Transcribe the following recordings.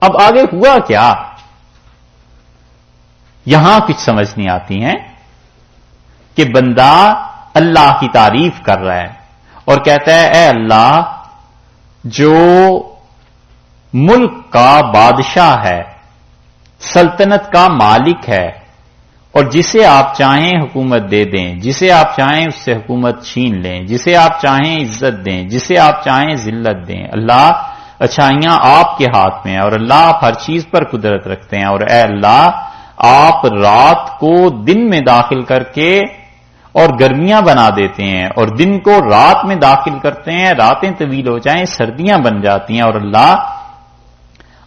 اب آگے ہوا کیا؟ یہاں کچھ سمجھ نہیں آتی ہیں کہ بندہ اللہ کی تعریف کر رہا ہے اور کہتا ہے اے اللہ جو ملک کا بادشاہ ہے، سلطنت کا مالک ہے، اور جسے آپ چاہیں حکومت دے دیں، جسے آپ چاہیں اس سے حکومت چھین لیں، جسے آپ چاہیں عزت دیں، جسے آپ چاہیں ذلت دیں، اللہ اچھائیاں آپ کے ہاتھ میں ہیں اور اللہ آپ ہر چیز پر قدرت رکھتے ہیں، اور اے اللہ آپ رات کو دن میں داخل کر کے اور گرمیاں بنا دیتے ہیں اور دن کو رات میں داخل کرتے ہیں، راتیں طویل ہو جائیں سردیاں بن جاتی ہیں، اور اللہ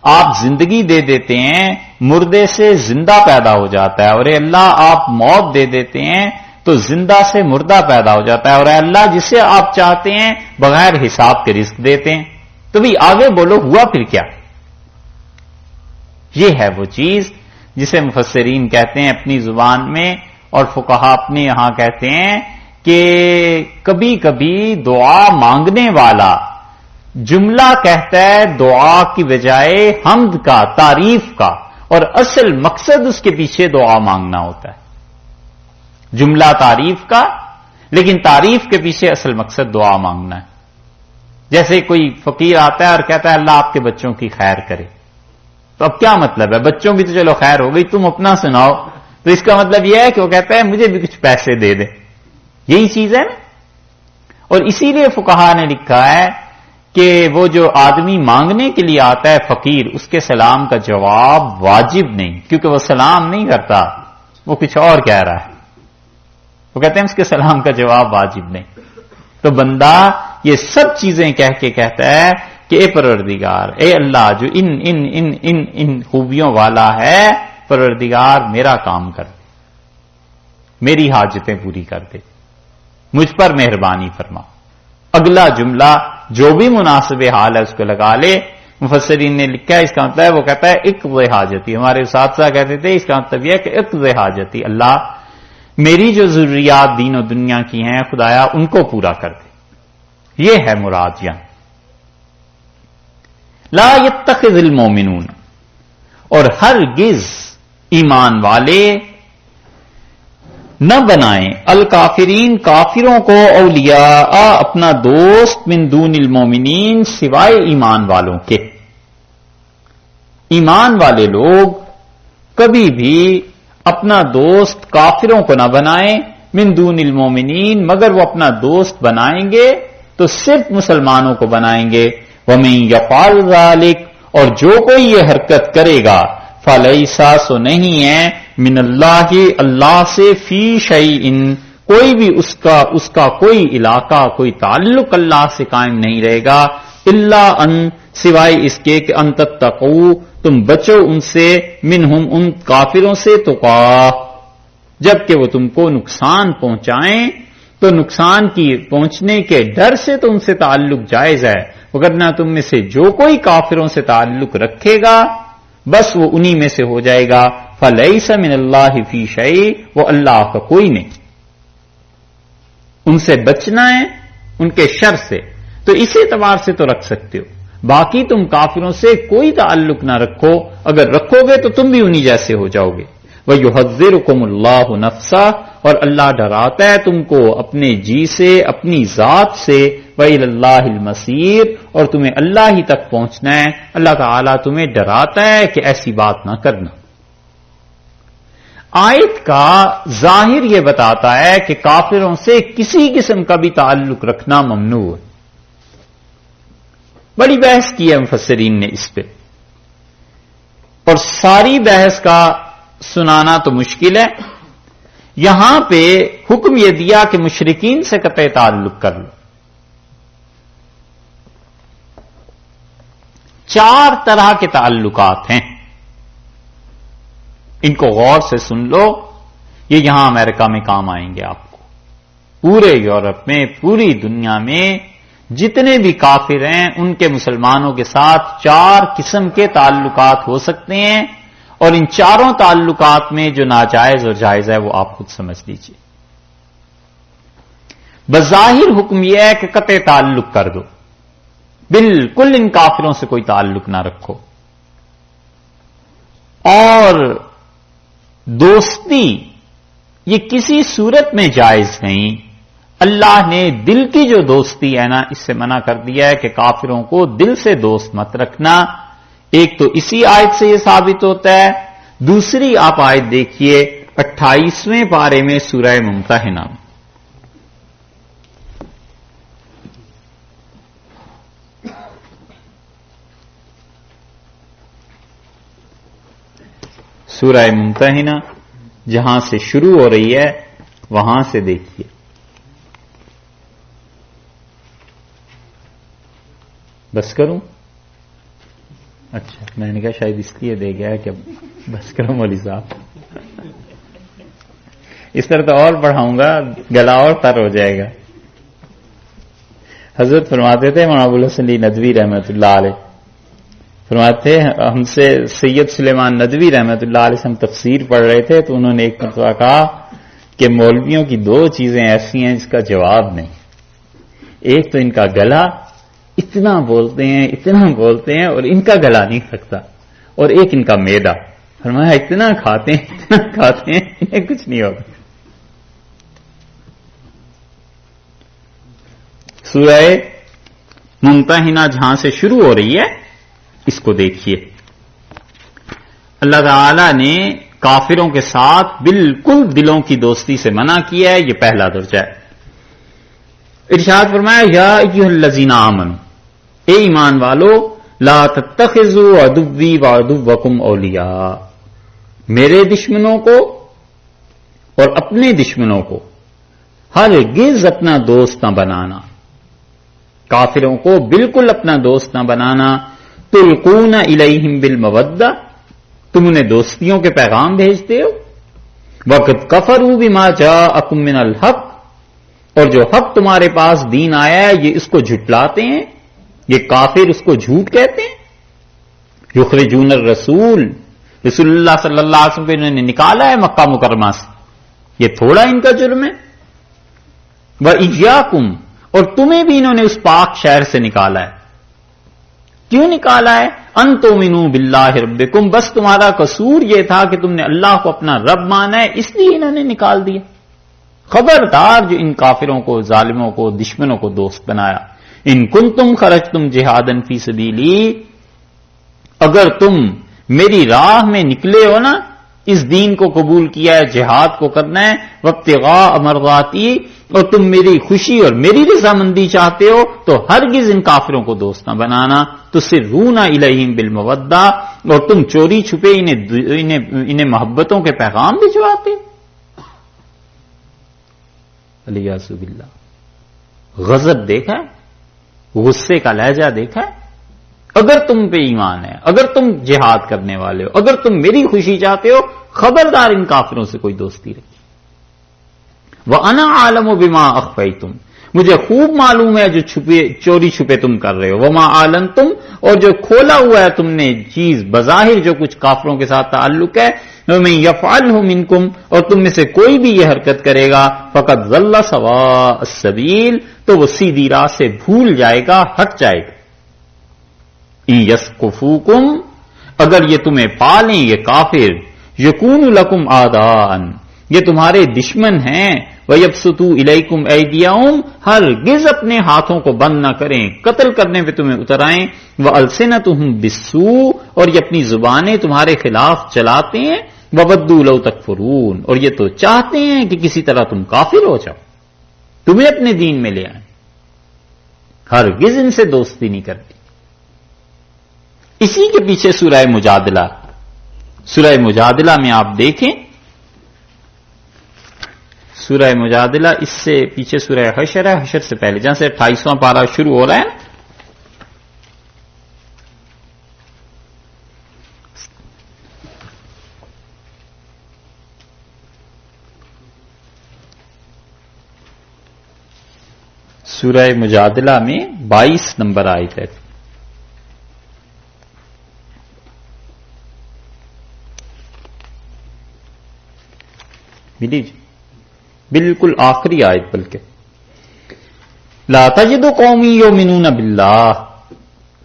آپ زندگی دے دیتے ہیں مردے سے زندہ پیدا ہو جاتا ہے، اور اے اللہ آپ موت دے دیتے ہیں تو زندہ سے مردہ پیدا ہو جاتا ہے، اور اے اللہ جسے آپ چاہتے ہیں بغیر حساب کے رزق دیتے ہیں۔ تو بھی آگے بولو ہوا پھر کیا؟ یہ ہے وہ چیز جسے مفسرین کہتے ہیں اپنی زبان میں اور فقہا اپنے یہاں کہتے ہیں کہ کبھی کبھی دعا مانگنے والا جملہ کہتا ہے دعا کی بجائے حمد کا، تعریف کا، اور اصل مقصد اس کے پیچھے دعا مانگنا ہوتا ہے، جملہ تعریف کا لیکن تعریف کے پیچھے اصل مقصد دعا مانگنا ہے۔ جیسے کوئی فقیر آتا ہے اور کہتا ہے اللہ آپ کے بچوں کی خیر کرے، تو اب کیا مطلب ہے؟ بچوں کی تو چلو خیر ہو گئی، تم اپنا سناؤ، تو اس کا مطلب یہ ہے کہ وہ کہتا ہے مجھے بھی کچھ پیسے دے دے، یہی چیز ہے نا۔ اور اسی لیے فقہا نے لکھا ہے کہ وہ جو آدمی مانگنے کے لیے آتا ہے فقیر، اس کے سلام کا جواب واجب نہیں، کیونکہ وہ سلام نہیں کرتا، وہ کچھ اور کہہ رہا ہے، وہ کہتے ہیں اس کے سلام کا جواب واجب نہیں۔ تو بندہ یہ سب چیزیں کہہ کے کہتا ہے کہ اے پروردگار، اے اللہ جو ان ان ان ان ان خوبیوں والا ہے، پروردگار میرا کام کر دے، میری حاجتیں پوری کر دے، مجھ پر مہربانی فرما۔ اگلا جملہ جو بھی مناسب حال ہے اس کو لگا لے۔ مفسرین نے لکھا ہے اس کا مطلب ہے وہ کہتا ہے اقضِ حاجتی، ہمارے اساتذہ کہتے تھے اس کا مطلب یہ ہے کہ اقضِ حاجتی، اللہ میری جو ضروریات دین و دنیا کی ہیں خدایا ان کو پورا کر دے، یہ ہے مراد یہاں۔ لا یتخذ المؤمنون، اور ہرگز ایمان والے نہ بنائیں الکافرین کافروں کو اولیاء اپنا دوست من دون المومنین سوائے ایمان والوں کے۔ ایمان والے لوگ کبھی بھی اپنا دوست کافروں کو نہ بنائیں، من دون المومنین، مگر وہ اپنا دوست بنائیں گے تو صرف مسلمانوں کو بنائیں گے۔ وَمَن يَفْعَلْ ذَلِكَ، اور جو کوئی یہ حرکت کرے گا، فَلَيْسَ، سو نہیں ہے، من اللہ، اللہ سے، فی شیء، کوئی بھی اس کا کوئی علاقہ، کوئی تعلق اللہ سے قائم نہیں رہے گا، الا ان، سوائے اس کے کہ ان تتقوا، تم بچو ان سے، منہم، ان کافروں سے، تقا، جبکہ وہ تم کو نقصان پہنچائیں تو نقصان کی پہنچنے کے ڈر سے تو ان سے تعلق جائز ہے، وگرنہ تم میں سے جو کوئی کافروں سے تعلق رکھے گا بس وہ انہی میں سے ہو جائے گا۔ فَلَيْسَ مِنَ اللَّهِ فِي شَيْءٍ، وہ اللہ کا کوئی نہیں، ان سے بچنا ہے، ان کے شر سے، تو اس اعتبار سے تو رکھ سکتے ہو، باقی تم کافروں سے کوئی تعلق نہ رکھو، اگر رکھو گے تو تم بھی انہی جیسے ہو جاؤ گے۔ وَيُحَذِّرُكُمُ اللَّهُ نَفْسَهُ، اور اللہ ڈراتا ہے تم کو اپنے جی سے، اپنی ذات سے، وَإِلَى اللَّهِ الْمَصِيرُ، اور تمہیں اللہ ہی تک پہنچنا ہے، اللہ تعالیٰ تمہیں ڈراتا ہے کہ ایسی بات نہ کرنا۔ آیت کا ظاہر یہ بتاتا ہے کہ کافروں سے کسی قسم کا بھی تعلق رکھنا ممنوع ہے۔ بڑی بحث کی ہے مفسرین نے اس پہ، اور ساری بحث کا سنانا تو مشکل ہے، یہاں پہ حکم یہ دیا کہ مشرکین سے قطع تعلق کر لو۔ 4 طرح کے تعلقات ہیں، ان کو غور سے سن لو، یہ یہاں امریکہ میں کام آئیں گے آپ کو، پورے یورپ میں، پوری دنیا میں جتنے بھی کافر ہیں ان کے مسلمانوں کے ساتھ 4 قسم کے تعلقات ہو سکتے ہیں، اور ان 4 تعلقات میں جو ناجائز اور جائز ہے وہ آپ خود سمجھ لیجئے۔ بظاہر حکم یہ ہے کہ قطع تعلق کر دو، بالکل ان کافروں سے کوئی تعلق نہ رکھو، اور دوستی یہ کسی صورت میں جائز نہیں. اللہ نے دل کی جو دوستی ہے نا اس سے منع کر دیا ہے کہ کافروں کو دل سے دوست مت رکھنا. ایک تو اسی آیت سے یہ ثابت ہوتا ہے. دوسری آپ آیت دیکھیے 28ویں پارے میں سورہ ممتحنہ. سورہ ممتحنہ جہاں سے شروع ہو رہی ہے وہاں سے دیکھیے. بس کروں؟ اچھا میں نے کہا شاید اس لیے دے گیا کہ بس کروں مولوی صاحب. اس طرح تو اور پڑھاؤں گا گلا اور تر ہو جائے گا. حضرت فرماتے تھے مولانا ابوالحسن علی ندوی رحمۃ اللہ علیہ فرماتے ہم سے سید سلیمان ندوی رحمۃ اللہ علیہ سے ہم تفسیر پڑھ رہے تھے تو انہوں نے ایک مرتبہ کہا کہ مولویوں کی دو چیزیں ایسی ہیں جس کا جواب نہیں. ایک تو ان کا گلا اتنا بولتے ہیں اور ان کا گلا نہیں سکتا, اور ایک ان کا معدہ. فرمایا اتنا کھاتے ہیں انہیں کچھ نہیں ہوگا. سورہ ممتحنہ جہاں سے شروع ہو رہی ہے اس کو دیکھیے. اللہ تعالی نے کافروں کے ساتھ بالکل دلوں کی دوستی سے منع کیا ہے. یہ پہلا درجہ ہے. ارشاد فرمایا یا ایھا الذین آمنوا, اے ایمان والو, لا تتخذوا عدوی وعدوکم اولیاء, میرے دشمنوں کو اور اپنے دشمنوں کو ہرگز اپنا دوست نہ بنانا. کافروں کو بالکل اپنا دوست نہ بنانا. تلقون الیہم بالمودہ, تم انہیں دوستیوں کے پیغام بھیجتے ہو. وقد کفروا بما جاءکم من الحق, اور جو حق تمہارے پاس دین آیا ہے یہ اس کو جھٹلاتے ہیں. یہ کافر اس کو جھوٹ کہتے ہیں. یخرجون الرسول, رسول اللہ صلی اللہ علیہ وسلم کو انہوں نے نکالا ہے مکہ مکرمہ سے, یہ تھوڑا ان کا جرم ہے. وَإِيَّاكُمْ, اور تمہیں بھی انہوں نے اس پاک شہر سے نکالا ہے. کیوں نکالا ہے؟ ان تؤمنوا باللہ ربکم, بس تمہارا قصور یہ تھا کہ تم نے اللہ کو اپنا رب مانا ہے, اس لیے انہوں نے نکال دیا. خبردار جو ان کافروں کو, ظالموں کو, دشمنوں کو دوست بنایا. ان کنتم خرجتم جہادا فی سبیلی, اگر تم میری راہ میں نکلے ہو نا, اس دین کو قبول کیا ہے, جہاد کو کرنا ہے, وابتغاء مرضاتی, اور تم میری خوشی اور میری رضامندی چاہتے ہو, تو ہرگز ان کافروں کو دوست نہ بنانا. تسرون الیہم بالمودہ, اور تم چوری چھپے انہیں محبتوں کے پیغام بھجواتے. الیاذ باللہ. غضب دیکھا ہے, غصے کا لہجہ دیکھا ہے. اگر تم پہ ایمان ہے, اگر تم جہاد کرنے والے ہو, اگر تم میری خوشی چاہتے ہو, خبردار ان کافروں سے کوئی دوستی رکھی. وَأَنَا عَالَمُ بِمَا أَخْفَيْتُمْ, مجھے خوب معلوم ہے جو چوری چھپے تم کر رہے ہو. وَمَا أَعْلَنْتُمْ, اور جو کھولا ہوا ہے تم نے چیز بظاہر جو کچھ کافروں کے ساتھ تعلق ہے. وَمَن يَفْعَلْهُ مِنْكُمْ, اور تم میں سے کوئی بھی یہ حرکت کرے گا, فَقَدْ ضَلَّ سَوَاءَ السَّبِيلِ, تو وہ سیدھی راہ سے بھول جائے گا, ہٹ جائے گا. اِن يَثْقِفُوكُمْ, اگر یہ تمہیں پالیں یہ کافر, يَكُونُ لَكُمْ أَعْدَاءً, یہ تمہارے دشمن ہیں. وَيَبْسُطُوا إِلَيْكُمْ أَيْدِيَهُمْ, ہرگز اپنے ہاتھوں کو بند نہ کریں, قتل کرنے پہ تمہیں اتر آئیں. وَأَلْسِنَتُهُمْ بِالسُّوءِ, اور یہ اپنی زبانیں تمہارے خلاف چلاتے ہیں. وَوَدُّوا لَوْ تَكْفُرُونَ, اور یہ تو چاہتے ہیں کہ کسی طرح تم کافر ہو جاؤ, تمہیں اپنے دین میں لے آئیں. ہرگز ان سے دوستی نہیں کرتی. اسی کے پیچھے سورہ مجادلہ. سورہ مجادلہ میں آپ دیکھیں, سورہ مجادلہ اس سے پیچھے سورہ حشر ہے, حشر سے پہلے جہاں سے 28واں پارہ شروع ہو رہا ہے. سورہ مجادلہ میں 22 نمبر آیت ہے. ملی جی, بالکل آخری آیت. بلکہ لا تجد قومی یؤمنون باللہ,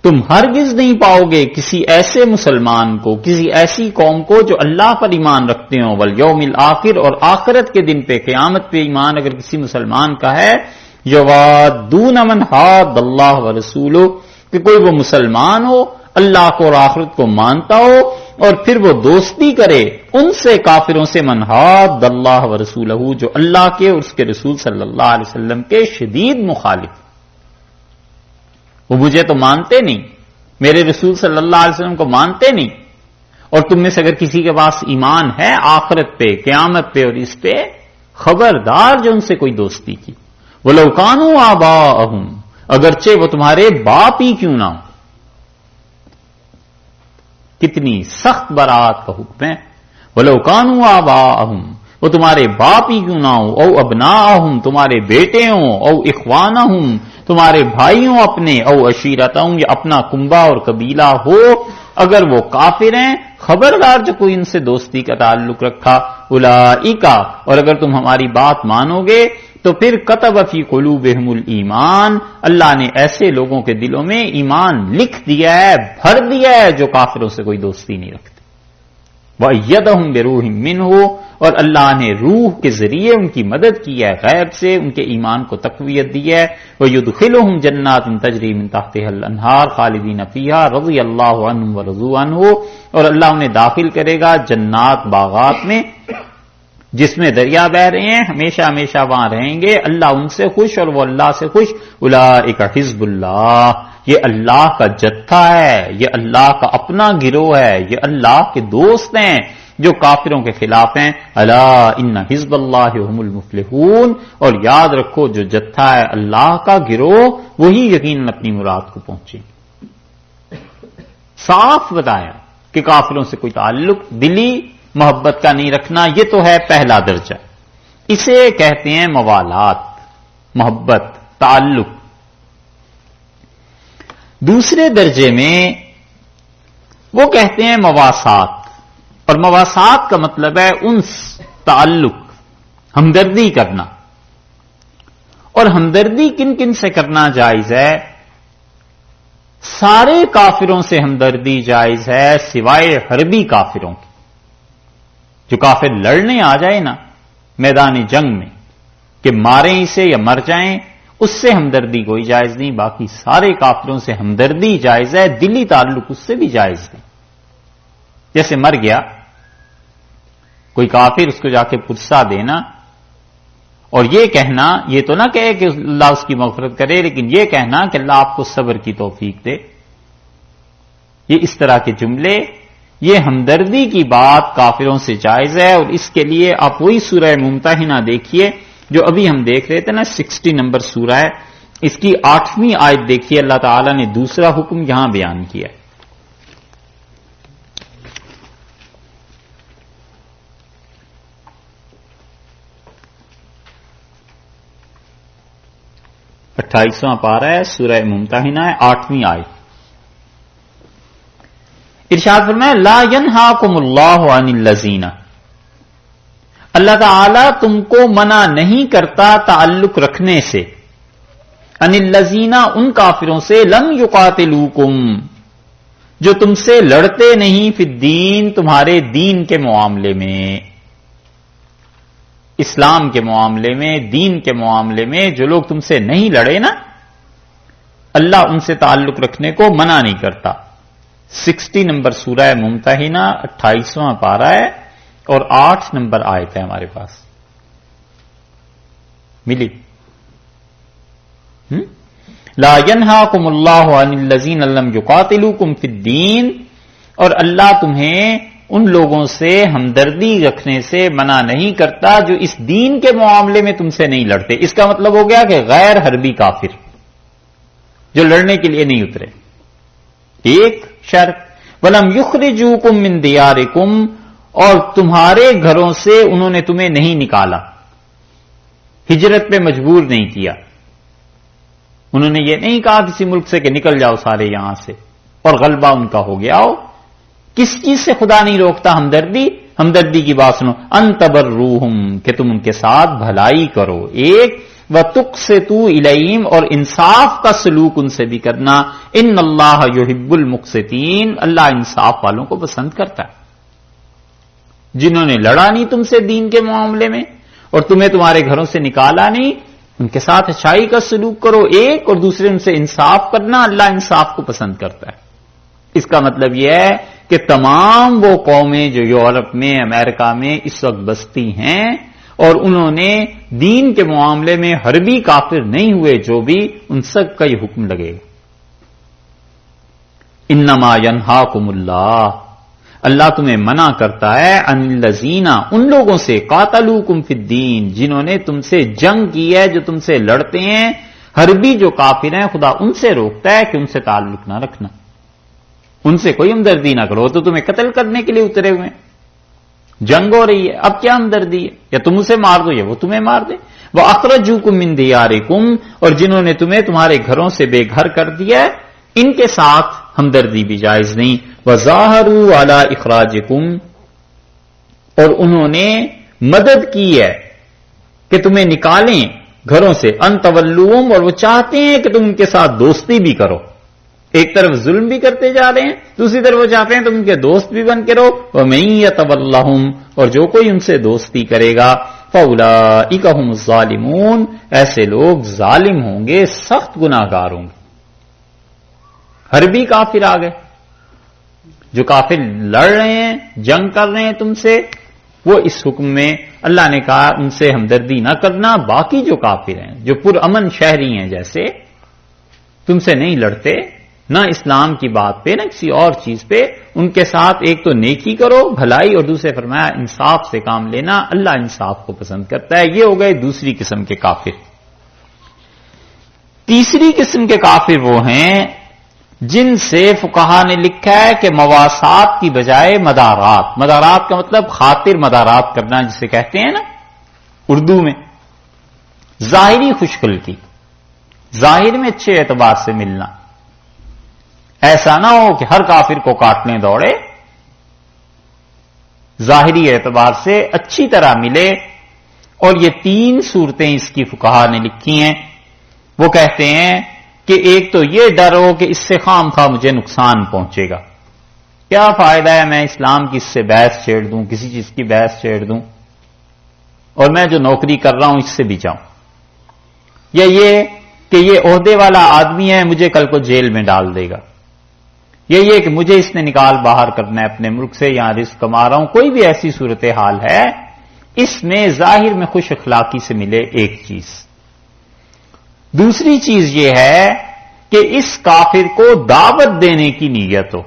تم ہرگز نہیں پاؤ گے کسی ایسے مسلمان کو، کسی ایسی قوم کو جو اللہ پر ایمان رکھتے ہوں، والیوم الآخر، اور آخرت کے دن پہ، قیامت پہ ایمان اگر کسی مسلمان کا ہے، یوادون من حاد اللہ ورسولہ، کہ کوئی وہ مسلمان ہو اللہ کو اور آخرت کو مانتا ہو اور پھر وہ دوستی کرے ان سے، کافروں سے، من حاد اللہ ورسولہ، جو اللہ کے اور اس کے رسول صلی اللہ علیہ وسلم کے شدید مخالف، وہ مجھے تو مانتے نہیں، میرے رسول صلی اللہ علیہ وسلم کو مانتے نہیں، اور تم میں سے اگر کسی کے پاس ایمان ہے آخرت پہ، قیامت پہ اور اس پہ، خبردار جو ان سے کوئی دوستی کی، وَلَوْ كَانُوا آبَاءَهُمْ، اگرچہ وہ تمہارے باپ ہی کیوں نہ ہو۔ کتنی سخت برات کا حکم ہے، وَلَوْ كَانُوا آبَاءَهُمْ، وہ تمہارے باپ ہی کیوں نہ ہو، او ابناءہم، تمہارے بیٹے ہوں، او اخوانہم، تمہارے بھائی ہوں اپنے، او عشیرتہم، یا اپنا کنبہ اور قبیلہ ہو، اگر وہ کافر ہیں، خبردار جو کوئی ان سے دوستی کا تعلق رکھا، اولئک، اور اگر تم ہماری بات مانو گے تو پھر کتب فی قلوبہم الایمان، اللہ نے ایسے لوگوں کے دلوں میں ایمان لکھ دیا ہے، بھر دیا ہے جو کافروں سے کوئی دوستی نہیں رکھتے، وَأَيَّدَهُم بِرُوحٍ مِّنْهُ، اور اللہ نے روح کے ذریعے ان کی مدد کی ہے، غیب سے ان کے ایمان کو تقویت دی ہے، وَيُدْخِلُهُم جَنَّاتٍ تَجْرِی مِن تَحْتِهَا الْأَنْہَارُ خَالِدِینَ فِیہَا رَضِیَ اللَّهُ عَنْہُم وَرَضُوا عَنْہُ، اور اللہ انہیں داخل کرے گا جنات، باغات میں جس میں دریا بہ رہے ہیں، ہمیشہ ہمیشہ وہاں رہیں گے، اللہ ان سے خوش اور وہ اللہ سے خوش، اولئک حزب اللہ، یہ اللہ کا جتھا ہے، یہ اللہ کا اپنا گروہ ہے، یہ اللہ کے دوست ہیں جو کافروں کے خلاف ہیں، الا ان حزب اللہ هم المفلحون، اور یاد رکھو جو جتھا ہے اللہ کا گروہ وہی یقیناً اپنی مراد کو پہنچے۔ صاف بتایا کہ کافروں سے کوئی تعلق دلی محبت کا نہیں رکھنا، یہ تو ہے پہلا درجہ، اسے کہتے ہیں موالات، محبت، تعلق۔ دوسرے درجے میں وہ کہتے ہیں مواسات، اور مواسات کا مطلب ہے انس، تعلق، ہمدردی کرنا، اور ہمدردی کن کن سے کرنا جائز ہے؟ سارے کافروں سے ہمدردی جائز ہے سوائے حربی کافروں کی، جو کافر لڑنے آ جائے نا میدان جنگ میں کہ ماریں اسے یا مر جائیں، اس سے ہمدردی کوئی جائز نہیں، باقی سارے کافروں سے ہمدردی جائز ہے، دلی تعلق اس سے بھی جائز نہیں۔ جیسے مر گیا کوئی کافر، اس کو جا کے پرسہ دینا اور یہ کہنا، یہ تو نہ کہے کہ اللہ اس کی مغفرت کرے، لیکن یہ کہنا کہ اللہ آپ کو صبر کی توفیق دے، یہ اس طرح کے جملے، یہ ہمدردی کی بات کافروں سے جائز ہے۔ اور اس کے لیے آپ وہی سورہ ممتحنہ دیکھیے جو ابھی ہم دیکھ رہے تھے نا، 60 نمبر سورہ ہے، اس کی 8ویں آیت دیکھیے، اللہ تعالیٰ نے دوسرا حکم یہاں بیان کیا ہے۔ اٹھائیسواں پارہ ہے، سورہ ممتحنہ ہے، 8ویں آیت۔ ارشاد فرمایا لا ینہاکم اللہ عن الذین، اللہ تعالی تم کو منع نہیں کرتا تعلق رکھنے سے، عن الذین، ان کافروں سے، لم یقاتلوکم، جو تم سے لڑتے نہیں، فی الدین، تمہارے دین کے معاملے میں، اسلام کے معاملے میں، دین کے معاملے میں جو لوگ تم سے نہیں لڑے نا، اللہ ان سے تعلق رکھنے کو منع نہیں کرتا۔ 60 نمبر سورہ ممتحنہ، 28واں پارہ ہے اور 8 نمبر آیت ہے ہمارے پاس، ملی؟ لا ینہاکم اللہ عن الذین لم یقاتلوکم فی الدین، اور اللہ تمہیں ان لوگوں سے ہمدردی رکھنے سے منع نہیں کرتا جو اس دین کے معاملے میں تم سے نہیں لڑتے۔ اس کا مطلب ہو گیا کہ غیر حربی کافر جو لڑنے کے لیے نہیں اترے۔ ایک شرط، وَلَمْ يُخْرِجُوكُم مِّن دِيَارِكُمْ، اور تمہارے گھروں سے انہوں نے تمہیں نہیں نکالا، ہجرت پہ مجبور نہیں کیا، انہوں نے یہ نہیں کہا کسی ملک سے کہ نکل جاؤ سارے یہاں سے، اور غلبہ ان کا ہو گیا ہو۔ کس چیز سے خدا نہیں روکتا ہمدردی؟ ہمدردی کی بات سنو، ان تبروہم، کہ تم ان کے ساتھ بھلائی کرو، ایک، وَتُقْسِطُوا إِلَيْهِمْ، اور انصاف کا سلوک ان سے بھی کرنا. ان اللہ یحب المقسطین، اللہ انصاف والوں کو پسند کرتا ہے. جنہوں نے لڑا نہیں تم سے دین کے معاملے میں اور تمہیں تمہارے گھروں سے نکالا نہیں، ان کے ساتھ اچھائی کا سلوک کرو ایک، اور دوسرے ان سے انصاف کرنا. اللہ انصاف کو پسند کرتا ہے. اس کا مطلب یہ ہے کہ تمام وہ قومیں جو یورپ میں، امریکہ میں اس وقت بستی ہیں اور انہوں نے دین کے معاملے میں حربی کافر نہیں ہوئے، جو بھی، ان سب کا یہ حکم لگے گا. انما ینہاکم اللہ، اللہ تمہیں منع کرتا ہے ان الذین، ان لوگوں سے، قاتلوکم فی الدین، جنہوں نے تم سے جنگ کی ہے، جو تم سے لڑتے ہیں. حربی جو کافر ہیں خدا ان سے روکتا ہے کہ ان سے تعلق نہ رکھنا، ان سے کوئی ہمدردی نہ کرو. تو تمہیں قتل کرنے کے لیے اترے ہوئے ہیں، جنگ ہو رہی ہے، اب کیا ہمدردی ہے؟ یا تم اسے مار دو یا وہ تمہیں مار دے. وَأَخْرَجُوكُم مِّن دِيَارِكُمْ، اور جنہوں نے تمہیں تمہارے گھروں سے بے گھر کر دیا ہے، ان کے ساتھ ہمدردی بھی جائز نہیں. وَظَاهَرُوا عَلَىٰ إِخْرَاجِكُمْ، اور انہوں نے مدد کی ہے کہ تمہیں نکالیں گھروں سے. أَن تَوَلُّوهُمْ، اور وہ چاہتے ہیں کہ تم ان کے ساتھ دوستی بھی کرو. ایک طرف ظلم بھی کرتے جا رہے ہیں، دوسری طرف وہ چاہتے ہیں تم ان کے دوست بھی بن کے رہو. وَمَن يَتَوَلَّهُمْ، اور جو کوئی ان سے دوستی کرے گا، فَأُولَٰئِكَ هُمُ الظَّالِمُونَ، ایسے لوگ ظالم ہوں گے، سخت گناہگار ہوں گے. حربی کافر آ گئے، جو کافر لڑ رہے ہیں، جنگ کر رہے ہیں تم سے، وہ اس حکم میں اللہ نے کہا ان سے ہمدردی نہ کرنا. باقی جو کافر ہیں، جو پرامن شہری ہیں، جیسے تم سے نہیں لڑتے، نہ اسلام کی بات پہ نہ کسی اور چیز پہ، ان کے ساتھ ایک تو نیکی کرو، بھلائی، اور دوسرے فرمایا انصاف سے کام لینا. اللہ انصاف کو پسند کرتا ہے. یہ ہو گئے دوسری قسم کے کافر. تیسری قسم کے کافر وہ ہیں جن سے فقہا نے لکھا ہے کہ مواسات کی بجائے مدارات. مدارات کا مطلب خاطر مدارات کرنا، جسے کہتے ہیں نا اردو میں، ظاہری خوشخلقی، ظاہر میں اچھے اعتبار سے ملنا. ایسا نہ ہو کہ ہر کافر کو کاٹنے دوڑے، ظاہری اعتبار سے اچھی طرح ملے. اور یہ 3 صورتیں اس کی فقہا نے لکھی ہیں. وہ کہتے ہیں کہ ایک تو یہ ڈر ہو کہ اس سے خام خواہ مجھے نقصان پہنچے گا، کیا فائدہ ہے میں اسلام کی اس سے بحث چھیڑ دوں، کسی چیز کی بحث چھیڑ دوں، اور میں جو نوکری کر رہا ہوں اس سے بھی جاؤں. یا یہ کہ یہ عہدے والا آدمی ہے، مجھے کل کو جیل میں ڈال دے گا. یہ کہ مجھے اس نے نکال باہر کرنا ہے اپنے ملک سے، یہاں رزق کما رہا ہوں. کوئی بھی ایسی صورتحال ہے، اس میں ظاہر میں خوش اخلاقی سے ملے ایک چیز. دوسری چیز یہ ہے کہ اس کافر کو دعوت دینے کی نیت ہو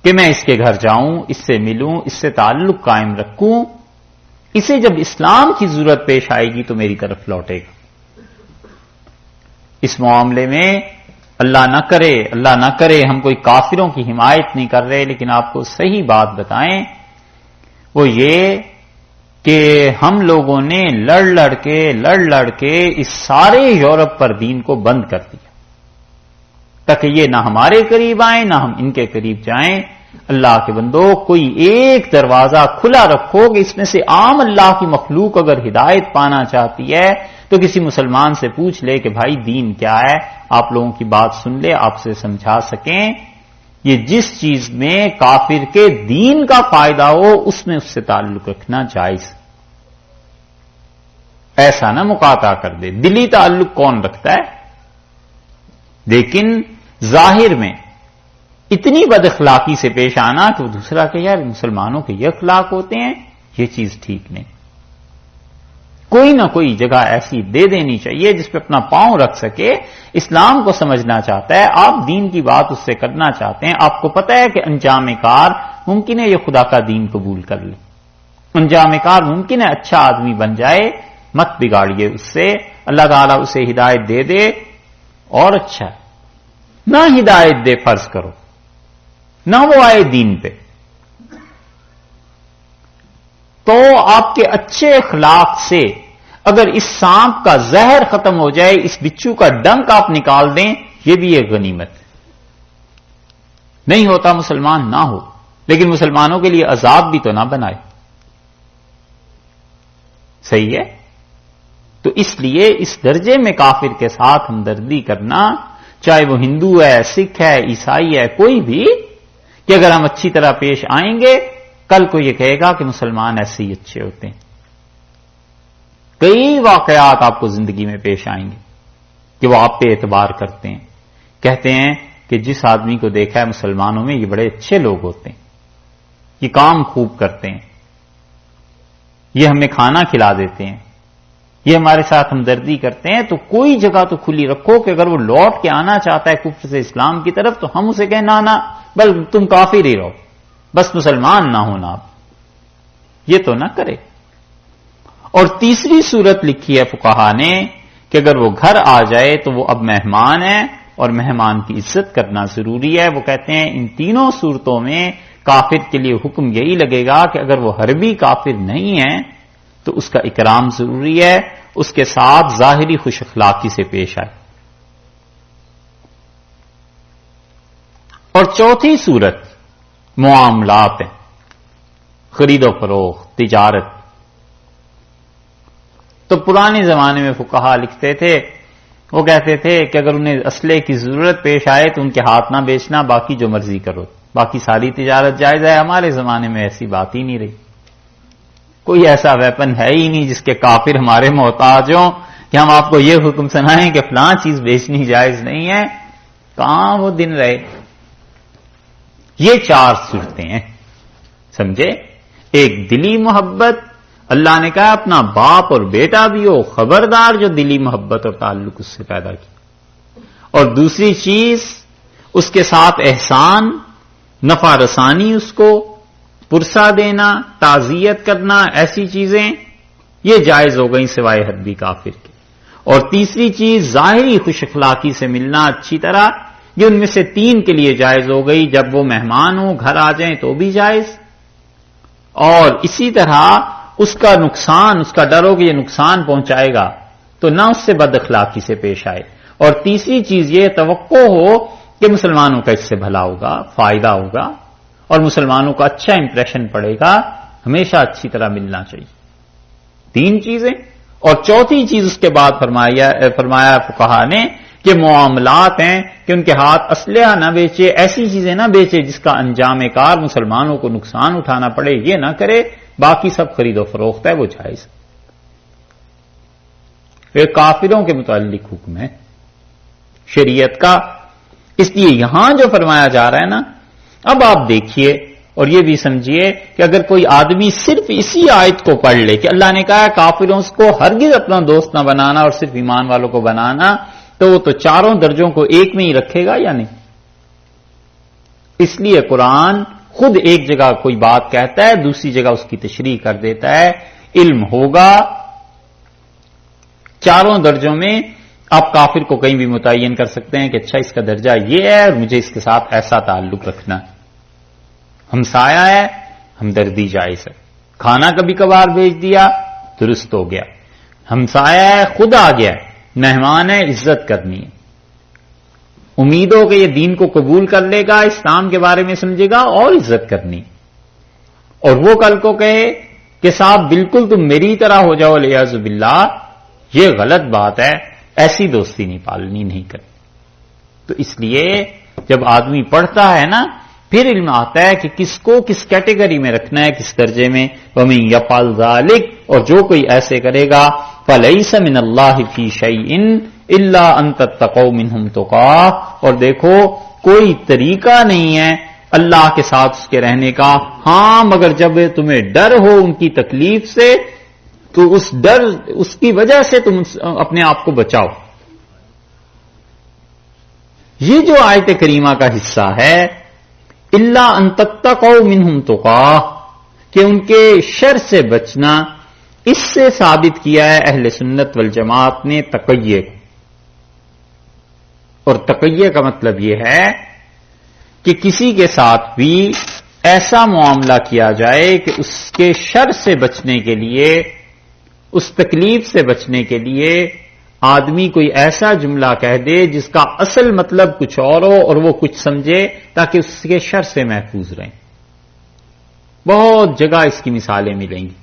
کہ میں اس کے گھر جاؤں، اس سے ملوں، اس سے تعلق قائم رکھوں. اسے جب اسلام کی ضرورت پیش آئے گی تو میری طرف لوٹے گا. اس معاملے میں اللہ نہ کرے ہم کوئی کافروں کی حمایت نہیں کر رہے، لیکن آپ کو صحیح بات بتائیں، وہ یہ کہ ہم لوگوں نے لڑ لڑ کے اس سارے یورپ پر دین کو بند کر دیا، تاکہ یہ نہ ہمارے قریب آئیں نہ ہم ان کے قریب جائیں. اللہ کے بندو، کوئی ایک دروازہ کھلا رکھو کہ اس میں سے عام اللہ کی مخلوق اگر ہدایت پانا چاہتی ہے تو کسی مسلمان سے پوچھ لے کہ بھائی دین کیا ہے، آپ لوگوں کی بات سن لے، آپ سے سمجھا سکیں. یہ جس چیز میں کافر کے دین کا فائدہ ہو اس میں اس سے تعلق رکھنا جائز. ایسا نہ مقاطع کر دے. دلی تعلق کون رکھتا ہے؟ لیکن ظاہر میں اتنی بد اخلاقی سے پیش آنا کہ وہ دوسرا کہ یار مسلمانوں کے یہ اخلاق ہوتے ہیں، یہ چیز ٹھیک نہیں. کوئی نہ کوئی جگہ ایسی دے دینی چاہیے جس پہ اپنا پاؤں رکھ سکے. اسلام کو سمجھنا چاہتا ہے، آپ دین کی بات اس سے کرنا چاہتے ہیں، آپ کو پتہ ہے کہ انجام کار ممکن ہے یہ خدا کا دین قبول کر لے، انجام کار ممکن ہے اچھا آدمی بن جائے. مت بگاڑیے اس سے. اللہ تعالیٰ اسے ہدایت دے دے اور اچھا، نہ ہدایت دے فرض کرو، نہ وہ آئے دین پہ، تو آپ کے اچھے اخلاق سے اگر اس سانپ کا زہر ختم ہو جائے، اس بچھو کا ڈنک آپ نکال دیں، یہ بھی ایک غنیمت ہے. نہیں ہوتا مسلمان نہ ہو، لیکن مسلمانوں کے لیے عذاب بھی تو نہ بنائے. صحیح ہے؟ تو اس لیے اس درجے میں کافر کے ساتھ ہمدردی کرنا، چاہے وہ ہندو ہے، سکھ ہے، عیسائی ہے، کوئی بھی، کہ اگر ہم اچھی طرح پیش آئیں گے، کل کو یہ کہے گا کہ مسلمان ایسے ہی اچھے ہوتے ہیں۔ کئی واقعات آپ کو زندگی میں پیش آئیں گے کہ وہ آپ پہ اعتبار کرتے ہیں، کہتے ہیں کہ جس آدمی کو دیکھا ہے مسلمانوں میں یہ بڑے اچھے لوگ ہوتے ہیں، یہ کام خوب کرتے ہیں، یہ ہمیں کھانا کھلا دیتے ہیں، یہ ہمارے ساتھ ہمدردی کرتے ہیں، تو کوئی جگہ تو کھلی رکھو کہ اگر وہ لوٹ کے آنا چاہتا ہے کفر سے اسلام کی طرف تو ہم اسے کہیں نہ بل تم کافر ہی رہو، بس مسلمان نہ ہونا آپ، یہ تو نہ کرے۔ اور تیسری صورت لکھی ہے فقہا نے کہ اگر وہ گھر آ جائے تو وہ اب مہمان ہے اور مہمان کی عزت کرنا ضروری ہے۔ وہ کہتے ہیں ان تینوں صورتوں میں کافر کے لیے حکم یہی لگے گا کہ اگر وہ حربی کافر نہیں ہے تو اس کا اکرام ضروری ہے، اس کے ساتھ ظاہری خوش اخلاقی سے پیش آئے۔ اور چوتھی صورت معاملات ہیں، خرید و فروخت، تجارت۔ تو پرانے زمانے میں فقہا لکھتے تھے، وہ کہتے تھے کہ اگر انہیں اسلحے کی ضرورت پیش آئے تو ان کے ہاتھ نہ بیچنا، باقی جو مرضی کرو، باقی ساری تجارت جائز ہے۔ ہمارے زمانے میں ایسی بات ہی نہیں رہی، کوئی ایسا ویپن ہے ہی نہیں جس کے کافر ہمارے محتاج ہوں کہ ہم آپ کو یہ حکم سنائیں کہ فلاں چیز بیچنی جائز نہیں ہے۔ کہاں وہ دن رہے؟ یہ چار صورتیں ہیں، سمجھے؟ ایک دلی محبت، اللہ نے کہا اپنا باپ اور بیٹا بھی ہو، خبردار جو دلی محبت اور تعلق اس سے پیدا کی۔ اور دوسری چیز اس کے ساتھ احسان، نفع رسانی، اس کو پرسہ دینا، تعزیت کرنا، ایسی چیزیں یہ جائز ہو گئیں سوائے حربی کافر کے۔ اور تیسری چیز ظاہری خوش اخلاقی سے ملنا اچھی طرح، یہ ان میں سے تین کے لیے جائز ہو گئی، جب وہ مہمان ہوں گھر آ جائیں تو بھی جائز، اور اسی طرح اس کا نقصان، اس کا ڈر ہو کہ یہ نقصان پہنچائے گا تو نہ اس سے بد اخلاقی سے پیش آئے، اور تیسری چیز یہ توقع ہو کہ مسلمانوں کا اس سے بھلا ہوگا، فائدہ ہوگا اور مسلمانوں کا اچھا امپریشن پڑے گا، ہمیشہ اچھی طرح ملنا چاہیے۔ تین چیزیں۔ اور چوتھی چیز اس کے بعد فرمایا فقہا نے کہ معاملات ہیں کہ ان کے ہاتھ اسلحہ نہ بیچے، ایسی چیزیں نہ بیچے جس کا انجام کار مسلمانوں کو نقصان اٹھانا پڑے، یہ نہ کرے، باقی سب خرید و فروخت ہے وہ جائز۔ یہ کافروں کے متعلق حکم ہے شریعت کا، اس لیے یہاں جو فرمایا جا رہا ہے نا، اب آپ دیکھیے اور یہ بھی سمجھیے کہ اگر کوئی آدمی صرف اسی آیت کو پڑھ لے کہ اللہ نے کہا ہے کافروں کو ہرگز اپنا دوست نہ بنانا اور صرف ایمان والوں کو بنانا، تو وہ تو چاروں درجوں کو ایک میں ہی رکھے گا یا نہیں؟ اس لیے قرآن خود ایک جگہ کوئی بات کہتا ہے، دوسری جگہ اس کی تشریح کر دیتا ہے۔ علم ہوگا چاروں درجوں میں، آپ کافر کو کہیں بھی متعین کر سکتے ہیں کہ اچھا اس کا درجہ یہ ہے اور مجھے اس کے ساتھ ایسا تعلق رکھنا ہے۔ ہمسایہ ہے، ہمدردی جائز ہے، کھانا کبھی کبھار بھیج دیا درست ہو گیا، ہمسایہ ہے، خود آ گیا، مہمان ہے، عزت کرنی ہے، امید ہو کہ یہ دین کو قبول کر لے گا، اسلام کے بارے میں سمجھے گا اور عزت کرنی، اور وہ کل کو کہے کہ صاحب بالکل تم میری طرح ہو جاؤ والعیاذ باللہ، یہ غلط بات ہے، ایسی دوستی نہیں پالنی، نہیں کرنی۔ تو اس لیے جب آدمی پڑھتا ہے نا پھر علم آتا ہے کہ کس کو کس کیٹیگری میں رکھنا ہے، کس درجے میں۔ وَمَن يَفْعَلْ ذَلِكَ، اور جو کوئی ایسے کرے گا فَلَيْسَ مِنَ اللَّهِ فِي شَيْءٍ إِلَّا أَن تَتَّقُوا مِنْهُمْ تُقَاةً، اور دیکھو کوئی طریقہ نہیں ہے اللہ کے ساتھ اس کے رہنے کا، ہاں مگر جب تمہیں ڈر ہو ان کی تکلیف سے تو اس ڈر، اس کی وجہ سے تم اپنے آپ کو بچاؤ۔ یہ جو آیت کریمہ کا حصہ ہے الا ان تتقوا منہم تقاہ، کہ ان کے شر سے بچنا، اس سے ثابت کیا ہے اہل سنت والجماعت نے تقیہ کو، اور تقیہ کا مطلب یہ ہے کہ کسی کے ساتھ بھی ایسا معاملہ کیا جائے کہ اس کے شر سے بچنے کے لیے، اس تکلیف سے بچنے کے لیے آدمی کوئی ایسا جملہ کہہ دے جس کا اصل مطلب کچھ اور ہو اور وہ کچھ سمجھے، تاکہ اس کے شر سے محفوظ رہیں۔ بہت جگہ اس کی مثالیں ملیں گی۔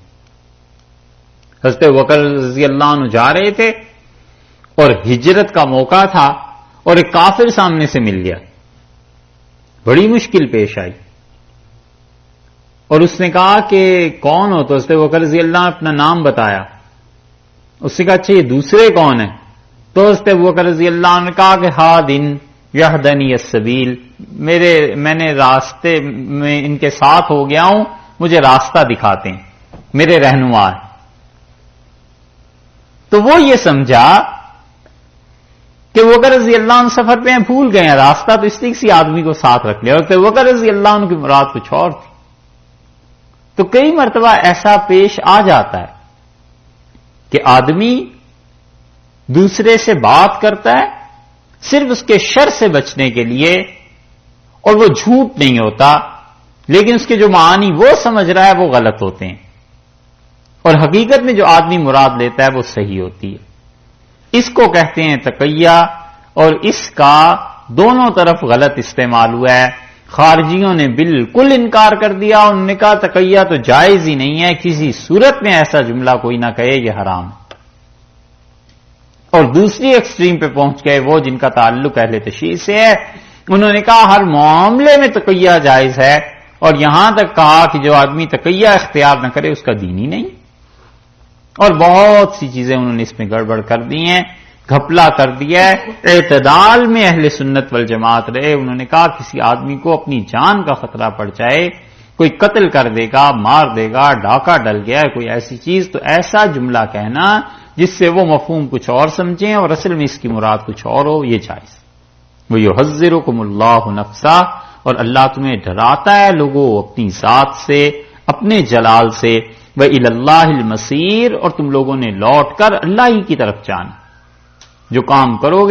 حضرت بکر رضی اللہ عنہ جا رہے تھے اور ہجرت کا موقع تھا اور ایک کافر سامنے سے مل گیا، بڑی مشکل پیش آئی، اور اس نے کہا کہ کون ہو؟ تو حضرت بکر رضی اللہ عنہ اپنا نام بتایا۔ اس نے کہا اچھا یہ دوسرے کون ہیں؟ تو حضرت بکر رضی اللہ عنہ نے کہا کہ ہادن یہدنی السبیل، میں نے راستے میں ان کے ساتھ ہو گیا ہوں، مجھے راستہ دکھاتے ہیں، میرے رہنما ہیں۔ تو وہ یہ سمجھا کہ بکر رضی اللہ عنہ سفر پہ بھول گئے ہیں راستہ، تو اس لیے کسی آدمی کو ساتھ رکھ لیا، اور بکر رضی اللہ عنہ کی مراد کچھ اور تھی۔ تو کئی مرتبہ ایسا پیش آ جاتا ہے کہ آدمی دوسرے سے بات کرتا ہے صرف اس کے شر سے بچنے کے لیے، اور وہ جھوٹ نہیں ہوتا، لیکن اس کے جو معانی وہ سمجھ رہا ہے وہ غلط ہوتے ہیں، اور حقیقت میں جو آدمی مراد لیتا ہے وہ صحیح ہوتی ہے۔ اس کو کہتے ہیں تقیہ، اور اس کا دونوں طرف غلط استعمال ہوا ہے۔ خارجیوں نے بالکل انکار کر دیا، انہوں نے کہا تقیہ تو جائز ہی نہیں ہے، کسی صورت میں ایسا جملہ کوئی نہ کہے، یہ حرام ہے۔ اور دوسری ایکسٹریم پہ پہنچ گئے وہ جن کا تعلق اہل تشیع سے ہے، انہوں نے کہا ہر معاملے میں تقیہ جائز ہے، اور یہاں تک کہا کہ جو آدمی تقیہ اختیار نہ کرے اس کا دین ہی نہیں، اور بہت سی چیزیں انہوں نے اس میں گڑبڑ کر دی ہیں، گھپلا کر دیا ہے۔ اعتدال میں اہل سنت والجماعت رہے، انہوں نے کہا کسی آدمی کو اپنی جان کا خطرہ پڑ جائے، کوئی قتل کر دے گا، مار دے گا، ڈاکہ ڈل گیا ہے کوئی ایسی چیز، تو ایسا جملہ کہنا جس سے وہ مفہوم کچھ اور سمجھیں اور اصل میں اس کی مراد کچھ اور ہو، یہ جائز۔ وَيُحَذِّرُكُمُ اللَّهُ نَفْسَهُ، اور اللہ تمہیں ڈراتا ہے لوگوں اپنی ذات سے، اپنے جلال سے، وَإِلَى اللَّهِ الْمَصِيرُ، اور تم لوگوں نے لوٹ کر اللہ ہی کی طرف جانا۔ جو کام کرو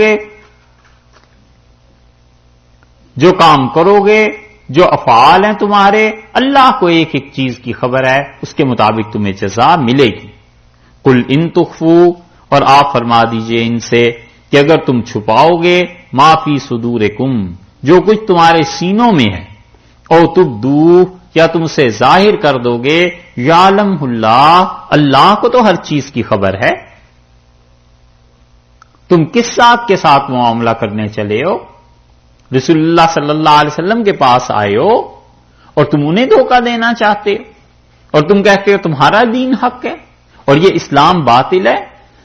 گے، جو افعال ہیں تمہارے، اللہ کو ایک ایک چیز کی خبر ہے، اس کے مطابق تمہیں جزا ملے گی۔ قُلْ إِن تُخْفُوا، اور آپ فرما دیجئے ان سے کہ اگر تم چھپاؤ گے ما فی صدورکم، جو کچھ تمہارے سینوں میں ہے، او تبدوہ، یا تم اسے ظاہر کر دو گے، یعلمہ اللہ، اللہ کو تو ہر چیز کی خبر ہے۔ تم کس ذات کے ساتھ معاملہ کرنے چلے ہو؟ رسول اللہ صلی اللہ علیہ وسلم کے پاس آئے ہو اور تم انہیں دھوکہ دینا چاہتے ہو، اور تم کہتے ہو تمہارا دین حق ہے اور یہ اسلام باطل ہے۔